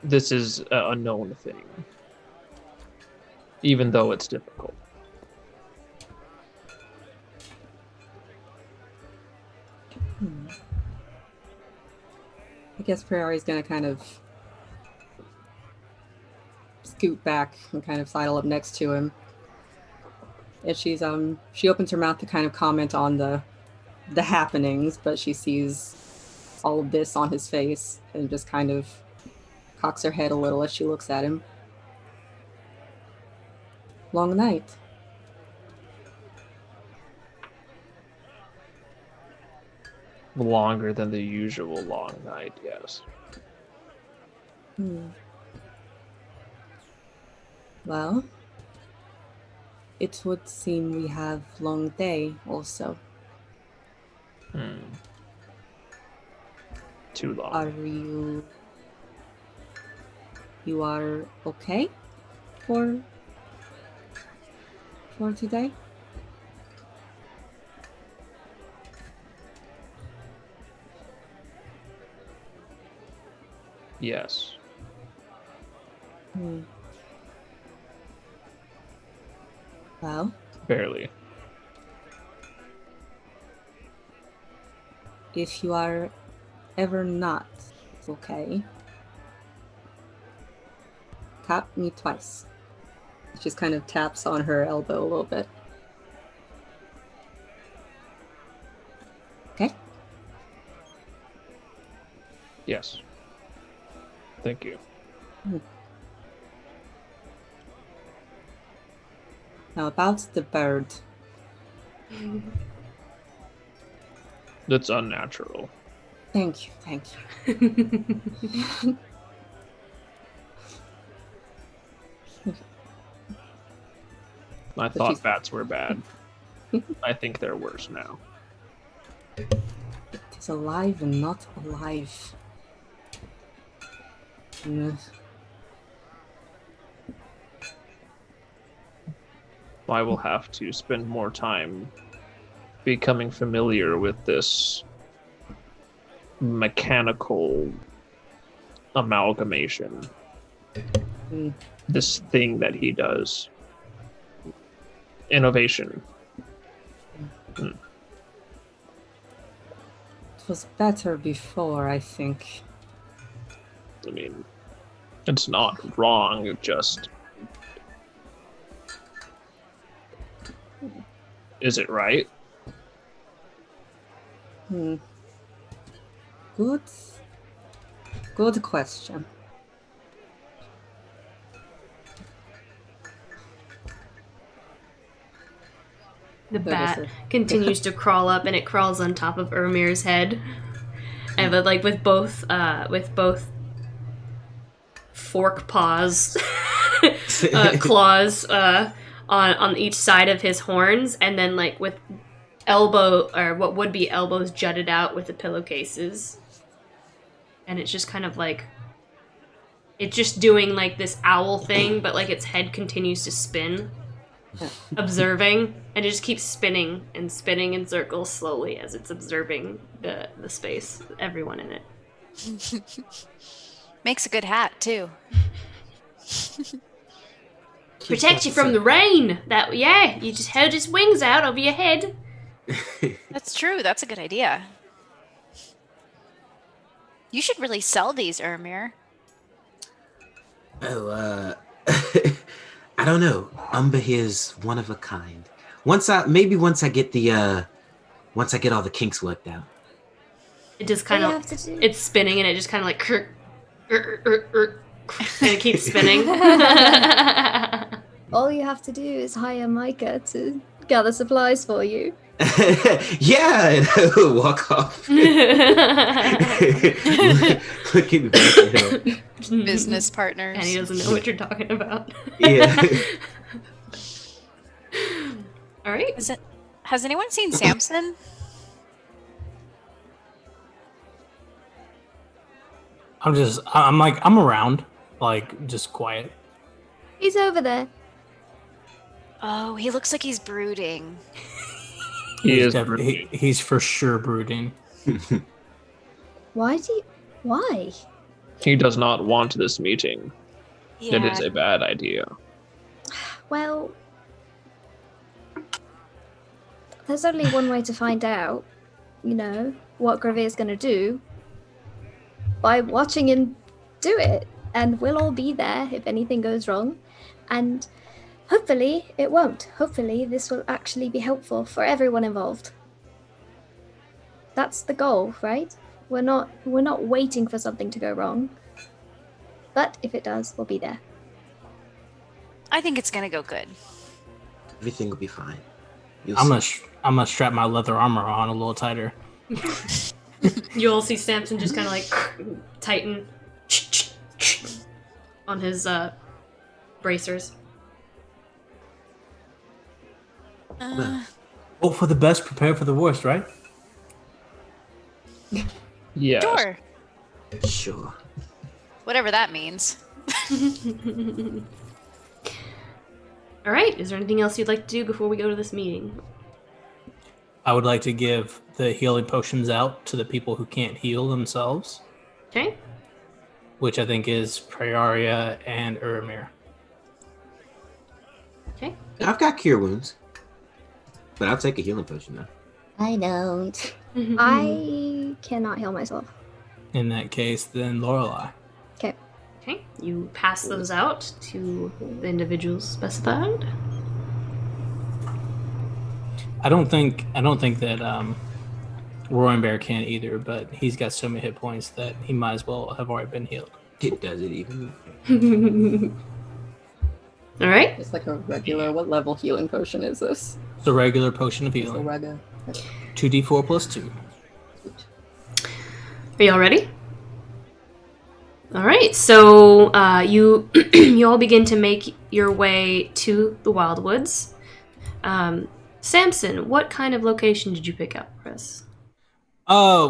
G: this is a known thing, even though it's difficult.
E: I guess Prairie's gonna kind of scoot back and kind of sidle up next to him. And she opens her mouth to kind of comment on the happenings, but she sees all of this on his face and just kind of cocks her head a little as she looks at him. Long night.
G: Longer than the usual long night, yes.
E: Well, it would seem we have long day also.
G: too long.
E: Are you are okay for today?
G: Yes.
E: Well,
G: Barely.
E: if you are ever not okay, tap me twice. She just kind of taps on her elbow a little bit. Okay?
G: Yes. Thank you.
E: Now about the bird.
G: That's unnatural.
E: Thank you.
G: I thought bats were bad. I think they're worse now.
E: It is alive and not alive.
G: I will have to spend more time becoming familiar with this mechanical amalgamation. This thing that he does. Innovation.
E: It was better before, I think.
G: I mean, it's not wrong, it just... Is it right?
E: Good question.
A: The bat continues to crawl up, and it crawls on top of Ermir's head, and but like with both fork paws, claws on each side of his horns, and then like with elbow or what would be elbows jutted out with the pillowcases, and it's just kind of like it's just doing like this owl thing, but like its head continues to spin. Observing, and it just keeps spinning and spinning in circles slowly as it's observing the space, everyone in it.
F: Makes a good hat too.
A: Protects you from the rain. You just hold his wings out over your head.
F: That's true. That's a good idea. You should really sell these, Ermir.
C: Oh, I don't know. Umber here's one of a kind. Once I get all the kinks worked out.
A: It just kind of it's spinning, and it just kind of like and it keeps spinning.
B: All you have to do is hire Micah to gather supplies for you.
C: Yeah, and I'll walk off. Looking back at him.
F: Business partners.
A: And he doesn't know what you're talking about.
C: Yeah.
A: All right.
F: Has anyone seen Samson?
D: I'm around, like, just quiet.
B: He's over there.
F: Oh, he looks like he's brooding.
D: He's for sure brooding.
B: Why?
G: He does not want this meeting.
F: Yeah.
G: It is a bad idea.
B: Well, there's only one way to find out, what Grevir's going to do. By watching him do it. And we'll all be there if anything goes wrong. And hopefully it won't. Hopefully this will actually be helpful for everyone involved. That's the goal, right? We're not waiting for something to go wrong. But if it does, we'll be there.
F: I think it's gonna go good.
C: Everything will be fine.
D: I'm gonna strap my leather armor on a little tighter.
A: You'll see Samson just kind of like tighten on his bracers.
D: Hope for the best, prepare for the worst, right?
G: Yes.
F: Sure.
C: Sure.
F: Whatever that means.
A: All right. Is there anything else you'd like to do before we go to this meeting?
D: I would like to give the healing potions out to the people who can't heal themselves.
A: Okay.
D: Which I think is Praeria and Uramir.
A: Okay.
C: I've got cure wounds, but I'll take a healing potion now.
E: I don't.
B: I cannot heal myself.
D: In that case, then Lorelei.
B: Okay.
A: Okay. You pass those out to the individuals specified.
D: I don't think that Roaring Bear can either, but he's got so many hit points that he might as well have already been healed.
C: It does it even.
A: All right.
E: It's like a regular. What level healing potion is this?
D: It's a regular potion of
E: It's a
D: healing.
E: regular.
D: 2d4 plus 2.
A: Are y'all ready? All right. So you you all begin to make your way to the Wildwoods. Samson, what kind of location did you pick up for us?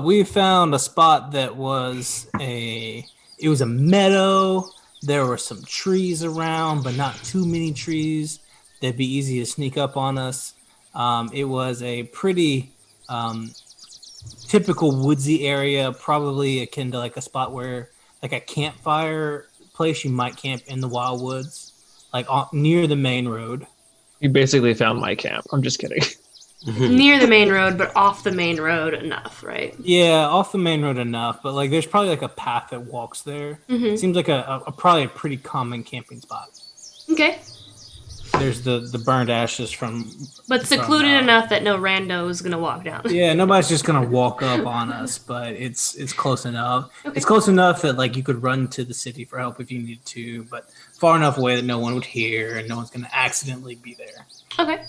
D: We found a spot that was a meadow. There were some trees around, but not too many trees. That'd be easy to sneak up on us. It was a pretty typical woodsy area, probably akin to like a spot where like a campfire place you might camp in the Wildwoods, like near the main road.
G: You basically found my camp. I'm just kidding.
A: Near the main road, but off the main road enough, right?
D: Yeah, off the main road enough, but like there's probably like a path that walks there.
A: Mm-hmm.
D: Seems like probably a pretty common camping spot.
A: Okay.
D: There's the burned ashes from...
A: But secluded enough that no rando is going to walk down.
D: Yeah, nobody's just going to walk up on us, but it's close enough.
A: Okay.
D: It's close enough that like you could run to the city for help if you needed to, but far enough away that no one would hear and no one's going to accidentally be there.
A: Okay.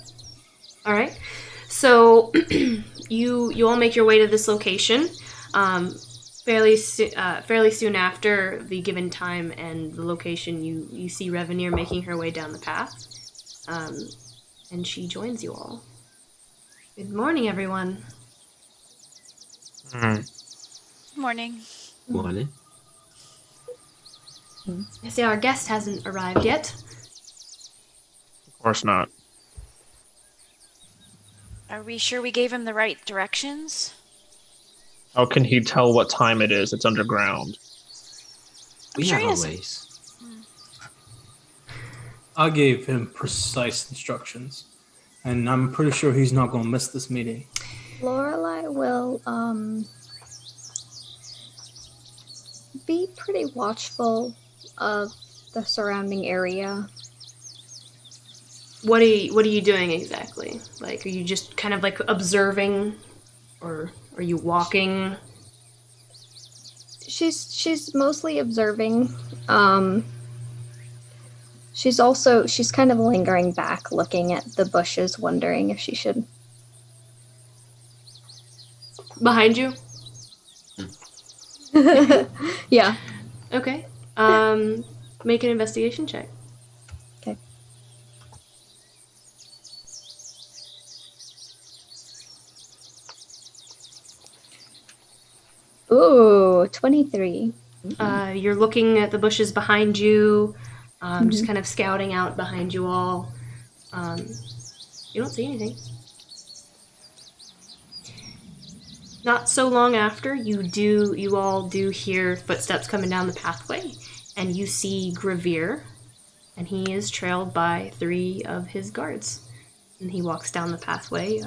A: All right. So you all make your way to this location fairly soon after the given time and the location. You see Revenir making her way down the path, and she joins you all. Good morning, everyone.
F: Morning.
C: Morning.
A: I see our guest hasn't arrived yet.
G: Of course not.
F: Are we sure we gave him the right directions?
G: How can he tell what time it is? It's underground.
C: We
F: sure
C: have
F: he
C: our
F: is.
C: ways.
D: I gave him precise instructions, and I'm pretty sure he's not going to miss this meeting.
B: Lorelei will be pretty watchful of the surrounding area.
A: What are you doing exactly? Like, are you just kind of like observing, or are you walking?
B: She's mostly observing. She's kind of lingering back, looking at the bushes, wondering if she should.
A: Behind you?
B: Yeah.
A: Okay. Make an investigation check.
B: Okay. Ooh, 23.
A: You're looking at the bushes behind you, just kind of scouting out behind you all. You don't see anything. Not so long after, you all do hear footsteps coming down the pathway, and you see Grevir, and he is trailed by 3 of his guards. And he walks down the pathway,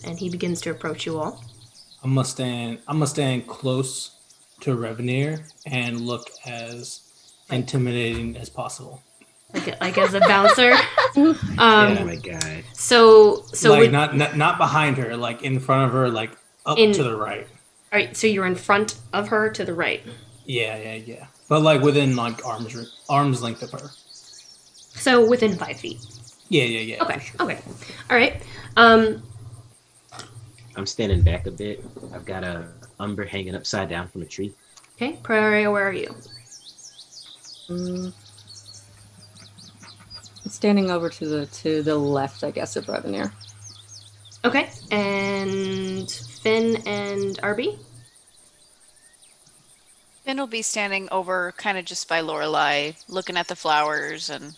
A: and he begins to approach you all.
D: I'm gonna stand close to Revenir and look as intimidating as possible.
A: Like as a bouncer.
C: Oh my god.
A: So
D: like not behind her, like in front of her, like up to the right.
A: All right, so you're in front of her to the right.
D: Yeah. But like within like arm's length of her.
A: So within 5 feet.
D: Yeah.
A: Okay.
D: For sure.
A: Okay. All right.
C: I'm standing back a bit. I've got a umber hanging upside down from a tree.
A: Okay, Praeria, where are you?
E: Standing over to the left, I guess, of Revenir.
A: Okay, and Finn and RB?
F: Finn will be standing over kind of just by Lorelei, looking at the flowers, and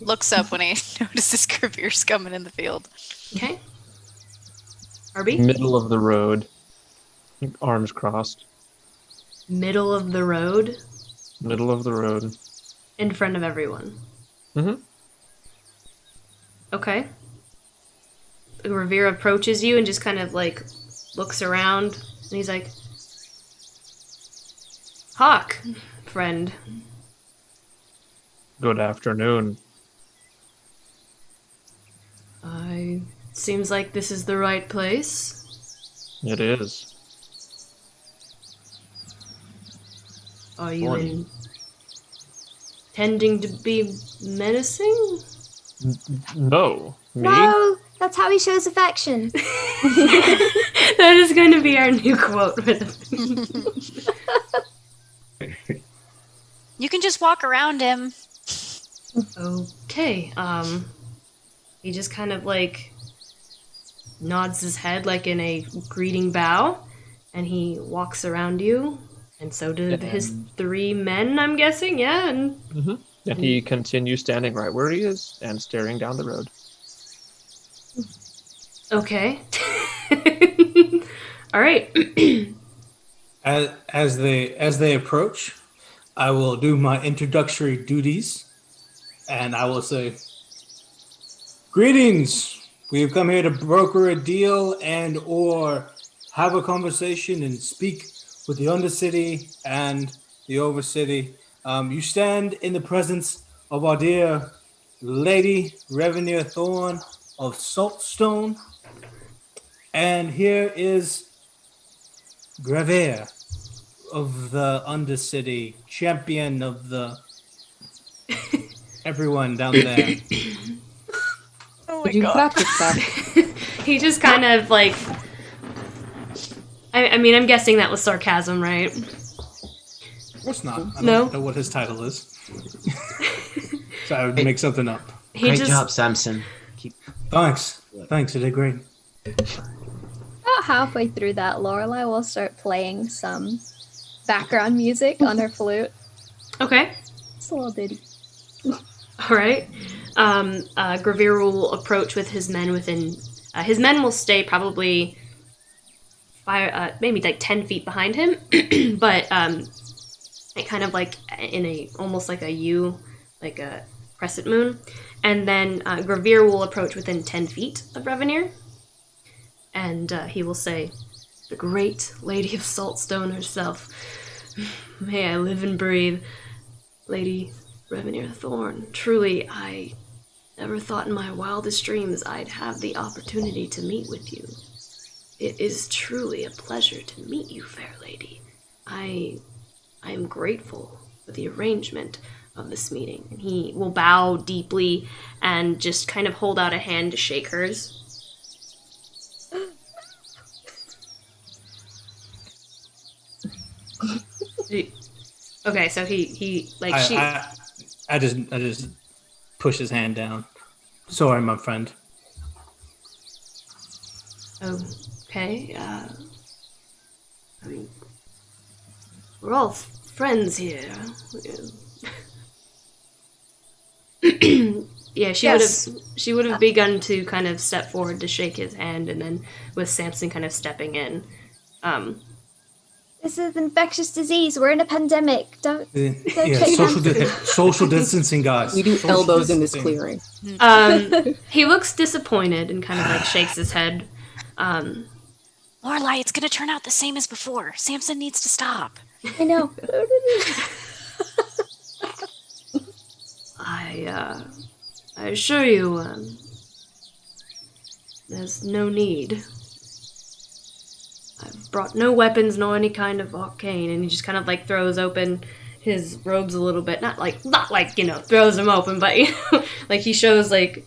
F: looks up when he notices Grevir's coming in the field.
A: Okay. Arby?
G: Middle of the road. Arms crossed.
A: Middle of the road?
G: Middle of the road.
A: In front of everyone?
G: Mm-hmm.
A: Okay. Grevir approaches you and just kind of, like, looks around, and he's like, Hawk, friend.
G: Good afternoon.
A: Seems like this is the right place.
G: It is.
A: Are you intending to be menacing?
G: No. Me?
B: No, that's how he shows affection.
A: That is going to be our new quote for the
F: You can just walk around him.
A: Okay, he just kind of, like, nods his head, like, in a greeting bow, and he walks around you, and so do his 3 men, I'm guessing, yeah, and...
G: Mm-hmm. And he continues standing right where he is, and staring down the road.
A: Okay. All right.
D: As they approach, I will do my introductory duties, and I will say, "Greetings. We have come here to broker a deal and or have a conversation and speak with the Undercity and the Overcity. You stand in the presence of our dear Lady Revenir Thorn of Saltstone, and here is Grevir of the Undercity, champion of the everyone down there."
F: Oh my
E: Did you
F: god.
E: practice that?
A: He just kind of, like... I mean, I'm guessing that was sarcasm, right?
D: Of course not. I
A: No.
D: don't know what his title is. So I would make something up.
C: Great job, Samson.
D: Thanks. Thanks, you did great.
B: About halfway through that, Lorelei will start playing some background music on her flute.
A: Okay.
B: Just a little ditty.
A: All right. Grevir will approach with his men within... his men will stay probably maybe like 10 feet behind him, but it kind of like in a almost like a U, like a crescent moon. And then Grevir will approach within 10 feet of Revenir, and he will say, "The great Lady of Saltstone herself, may I live and breathe, Lady Revenir Thorn. Truly, I never thought in my wildest dreams I'd have the opportunity to meet with you. It is truly a pleasure to meet you, fair lady. I am grateful for the arrangement of this meeting." And he will bow deeply and just kind of hold out a hand to shake hers. Okay, so he like
D: I just push his hand down. Sorry, my friend.
A: Okay, I mean, we're all friends here. Yeah, she would have begun to kind of step forward to shake his hand, and then with Samson kind of stepping in.
B: This is infectious disease. We're in a pandemic. Don't
D: Yeah,
B: shake hands.
D: social distancing, guys.
E: We do
D: Social
E: elbows in this
D: distancing.
E: clearing.
A: He looks disappointed and kind of like shakes his head.
F: Lorelei, it's gonna turn out the same as before. Samson needs to stop.
B: I know.
A: I assure you, there's no need. I've brought no weapons nor any kind of arcane, and he just kind of like throws open his robes a little bit. Not like throws them open, but like he shows like.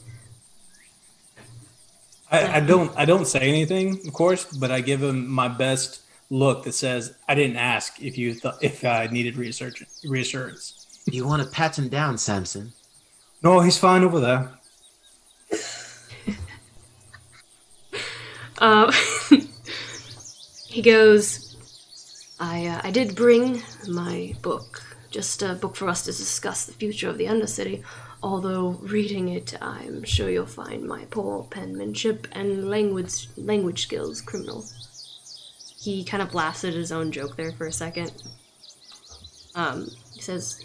D: I don't say anything, of course, but I give him my best look that says, "I didn't ask if I needed reassurance."
C: You want to pat him down, Samson?
D: No, he's fine over there.
A: He goes, I did bring my book, just a book for us to discuss the future of the Undercity, although reading it, I'm sure you'll find my poor penmanship and language skills criminal. He kind of laughs at his own joke there for a second. He says,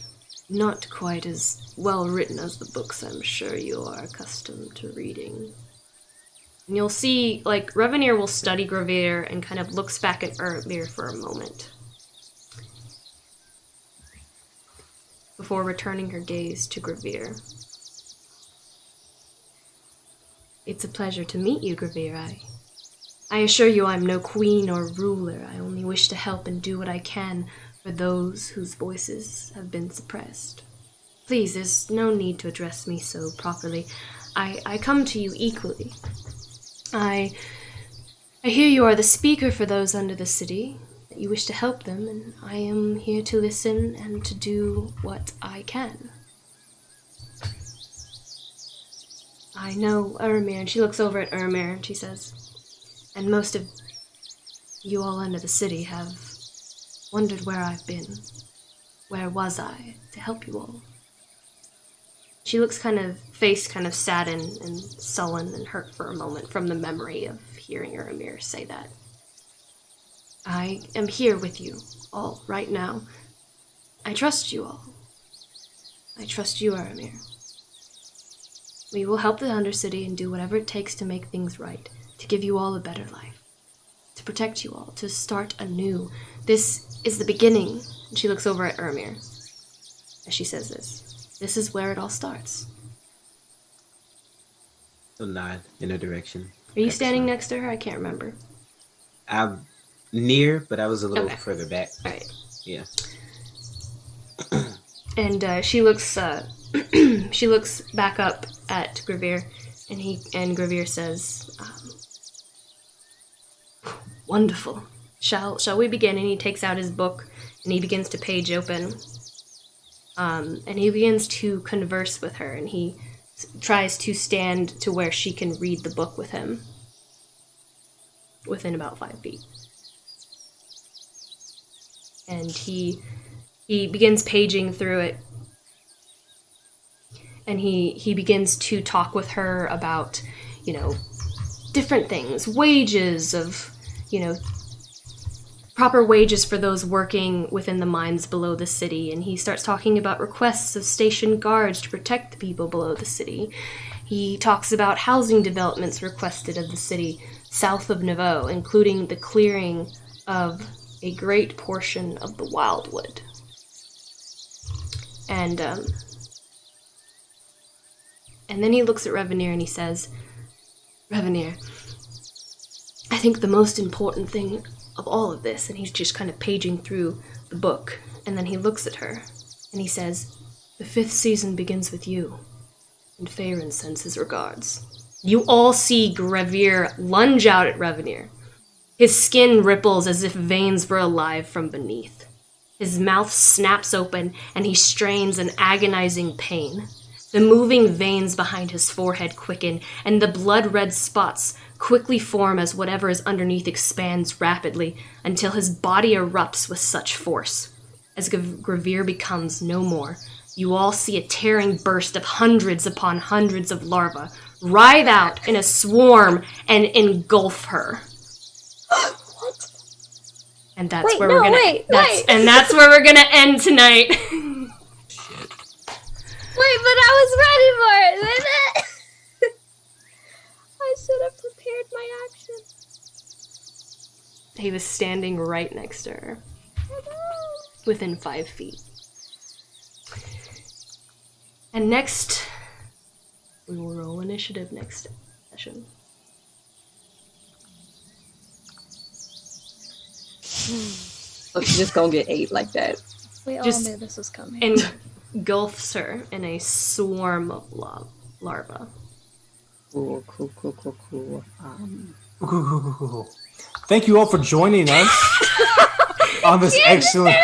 A: not quite as well written as the books I'm sure you are accustomed to reading. And you'll see, like, Revenir will study Grevir and kind of looks back at Ermir for a moment, before returning her gaze to Grevir. It's a pleasure to meet you, Grevir. I assure you I'm no queen or ruler. I only wish to help and do what I can for those whose voices have been suppressed. Please, there's no need to address me so properly. I come to you equally. I hear you are the speaker for those under the city, that you wish to help them, and I am here to listen and to do what I can. I know Ermir, and she looks over at Ermir and she says, and most of you all under the city have wondered where I've been. Where was I to help you all? She looks kind of saddened and sullen and hurt for a moment from the memory of hearing Ermir say that. I am here with you all right now. I trust you all. I trust you, Ermir. We will help the Undercity and do whatever it takes to make things right, to give you all a better life, to protect you all, to start anew. This is the beginning. And she looks over at Ermir as she says this. This is where it all starts.
C: He'll nod in her direction.
A: Are you standing next to her? I can't remember.
C: I'm near, but I was a little further back.
A: All right.
C: Yeah.
A: And she looks she looks back up at Grevir, and Grevir says, wonderful. Shall we begin? And he takes out his book and he begins to page open. And he begins to converse with her, and he tries to stand to where she can read the book with him within about 5 feet. And he begins paging through it, and he begins to talk with her about, different things, wages of, proper wages for those working within the mines below the city, and he starts talking about requests of stationed guards to protect the people below the city. He talks about housing developments requested of the city south of Nouveau, including the clearing of a great portion of the Wildwood. And then he looks at Revenir and he says, Revenir, I think the most important thing of all of this, and he's just kind of paging through the book, and then he looks at her, and he says, the 5th season begins with you, and Faerun sends his regards. You all see Grevir lunge out at Revenir. His skin ripples as if veins were alive from beneath. His mouth snaps open, and he strains in agonizing pain. The moving veins behind his forehead quicken, and the blood-red spots quickly form as whatever is underneath expands rapidly until his body erupts with such force. As Grevir becomes no more, you all see a tearing burst of hundreds upon hundreds of larvae writhe out in a swarm and engulf her.
B: What?
A: And that's where we're gonna that's where we're gonna end tonight.
C: Shit.
B: Wait, but I was ready for it. I should have prepared my action.
A: He was standing right next to her, within 5 feet. And next, we will roll initiative next session.
E: Look, she's just gonna get 8 like that.
B: We all
A: Just
B: knew this was coming.
A: Engulfs her in a swarm of larvae.
E: Cool.
D: Cool. Thank you all for joining us on this excellent.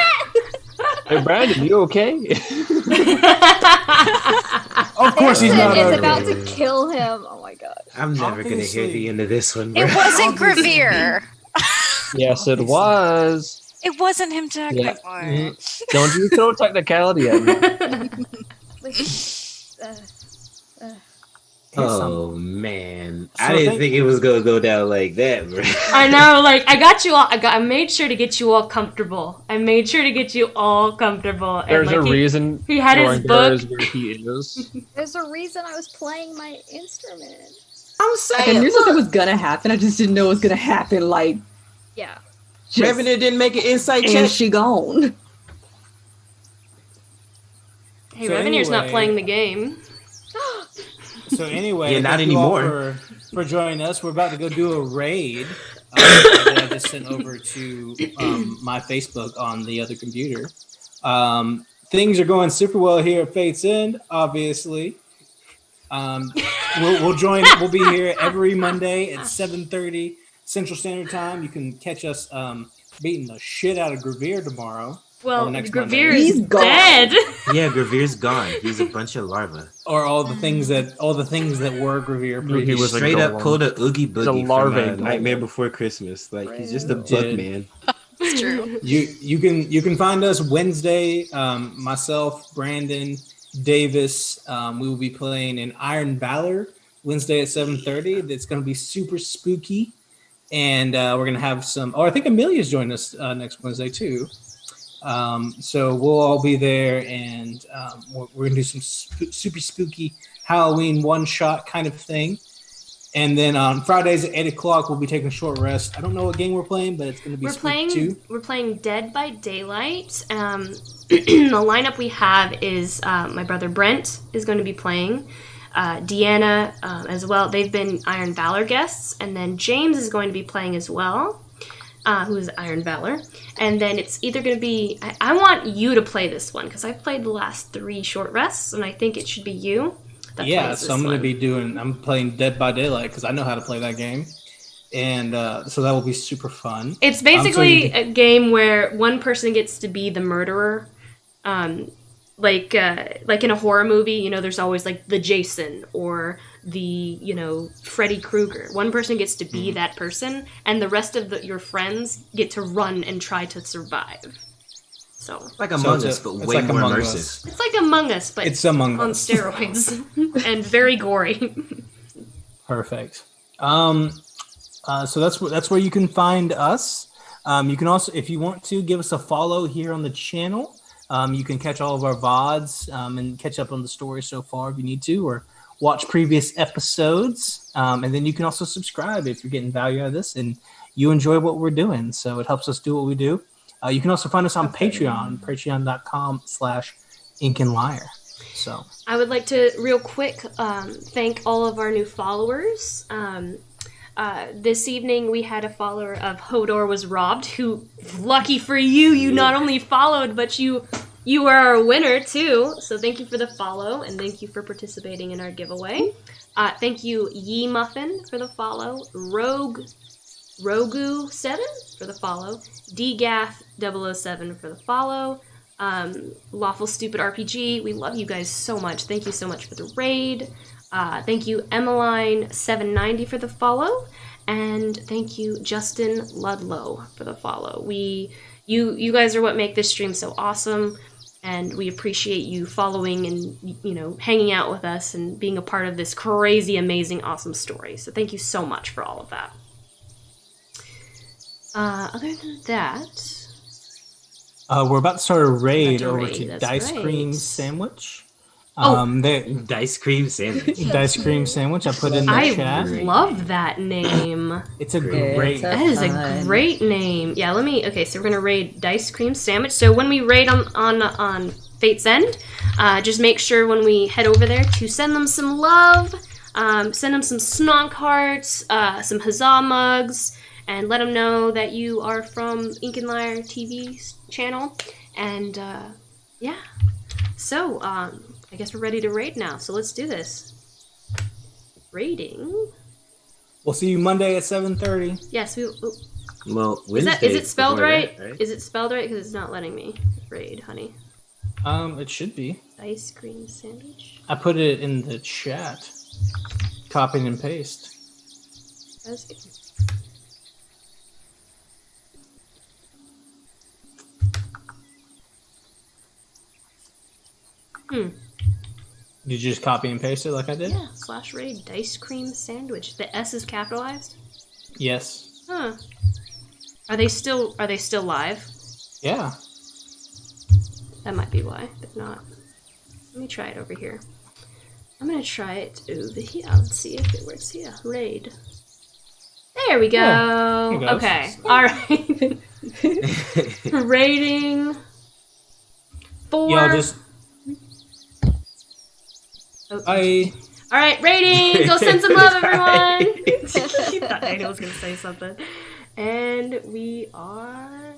G: Hey, Brandon, you okay?
D: Of course, he's not.
B: Is about to kill him. Oh my god.
C: I'm never gonna hear the end of this one.
F: It
C: Bro.
F: wasn't Grevir.
G: Yes, it was.
F: It wasn't him technically.
G: Yeah. Don't you throw technicality at me.
C: Oh man, I didn't think it was gonna go down like that, bro.
A: I know, like I got you all. I made sure to get you all comfortable.
G: There's
A: And,
G: a reason
A: he had his book.
G: Is where he is.
B: There's a reason I was playing my instrument.
C: I'm
E: I
C: saying,
E: knew something was gonna happen. I just didn't know it was gonna happen. Like,
B: Yeah.
C: Revenir didn't make an insight
E: and
C: check.
E: she gone.
A: Hey,
D: So
A: Revenir's not
D: anyway-
A: playing the game.
D: So anyway,
C: Yeah, not
D: thank you all
C: anymore.
D: for joining us. We're about to go do a raid that I just sent over to my Facebook on the other computer. Things are going super well here at Fate's End, obviously. We'll join. We'll be here every Monday at 7:30 Central Standard Time. You can catch us beating the shit out of Grevir tomorrow.
A: Well,
D: next
A: Grevir
D: Monday.
A: is
E: He's gone.
A: dead.
C: Yeah, Gravir's gone. He's a bunch of larvae.
D: Or all the things that were Grevir.
G: He
D: previously.
G: was a
C: Straight up
G: golem.
C: pulled a Oogie Boogie
G: larvae
C: from
G: golem.
C: Nightmare Before Christmas. Like he's just a book
D: Did.
C: man.
F: It's true.
D: You can find us Wednesday. Myself, Brandon, Davis. We will be playing in Iron Valor Wednesday at 7:30. That's going to be super spooky, and we're going to have some. Oh, I think Amelia's joining us next Wednesday too. So we'll all be there, and we're going to do some super spooky Halloween one-shot kind of thing. And then on Fridays at 8:00, we'll be taking a short rest. I don't know what game we're playing, but it's going to be
A: We're playing Dead by Daylight. The lineup we have is my brother Brent is going to be playing. Deanna as well. They've been Iron Valor guests. And then James is going to be playing as well, who is Iron Valor. And then it's either going to be... I want you to play this one, because I've played the last 3 short rests, and I think it should be you.
D: Yeah, so I'm going to be I'm playing Dead by Daylight because I know how to play that game. And so that will be super fun.
A: It's basically a game where one person gets to be the murderer. Like in a horror movie, there's always like the Jason or the, Freddy Krueger. One person gets to be that person, and the rest of your friends get to run and try to survive. So
C: Like Among Us, but way more immersive.
A: it's like Among Us, but
D: It's Among
A: on
D: Us.
A: steroids and very gory.
D: Perfect. So that's where you can find us. You can also, if you want to, give us a follow here on the channel. You can catch all of our VODs and catch up on the story so far if you need to, or watch previous episodes. And then you can also subscribe if you're getting value out of this and you enjoy what we're doing. So it helps us do what we do. You can also find us on Patreon, patreon.com/InkandLyre. So
A: I would like to real quick thank all of our new followers. This evening we had a follower of Hodor Was Robbed, who, lucky for you not only followed, but you are our winner too. So thank you for the follow, and thank you for participating in our giveaway. Thank you Ye Muffin for the follow, Rogu7 for the follow, DGath007 for the follow, Lawful Stupid RPG. We love you guys so much. Thank you so much for the raid. Thank you Emmeline790 for the follow, and thank you Justin Ludlow for the follow. You guys are what make this stream so awesome, and we appreciate you following and hanging out with us and being a part of this crazy, amazing, awesome story. So thank you so much for all of that. Other than that,
D: we're about to start a raid
A: About to
D: over
A: raid,
D: to
A: that's
D: Dice
A: right.
D: Cream Sandwich.
C: Dice cream sandwich.
D: Dice Cream Sandwich. I put in the
A: I
D: chat.
A: love that name.
D: It's a great.
A: That is a great name. Yeah, okay, so we're gonna raid Dice Cream Sandwich. So when we raid on Fate's End, just make sure when we head over there to send them some love, send them some snog hearts, some huzzah mugs, and let them know that you are from Ink and Lyre TV channel. And yeah, so I guess we're ready to raid now. So let's do this. Raiding.
D: We'll see you Monday at 7:30.
A: Yes,
C: Well,
A: is it spelled
C: before
A: right?
C: that, right?
A: Is it spelled right? Because it's not letting me raid, honey.
D: It should be.
A: Ice cream sandwich.
D: I put it in the chat. Copy and paste.
A: That's good.
D: Did you just copy and paste it like I did?
A: Yeah, /raid dice cream sandwich. The S is capitalized?
D: Yes.
A: Huh. Are they still live?
D: Yeah.
A: That might be why, but not. Let me try it over here. I'm gonna try it over here. Let's see if it works here. Raid. There we go.
D: Yeah,
A: okay. All right. Rating 4.
D: Yeah, I'll just.
A: All right, rating. Go send some love, everyone. He thought Daniel was gonna say something, and we are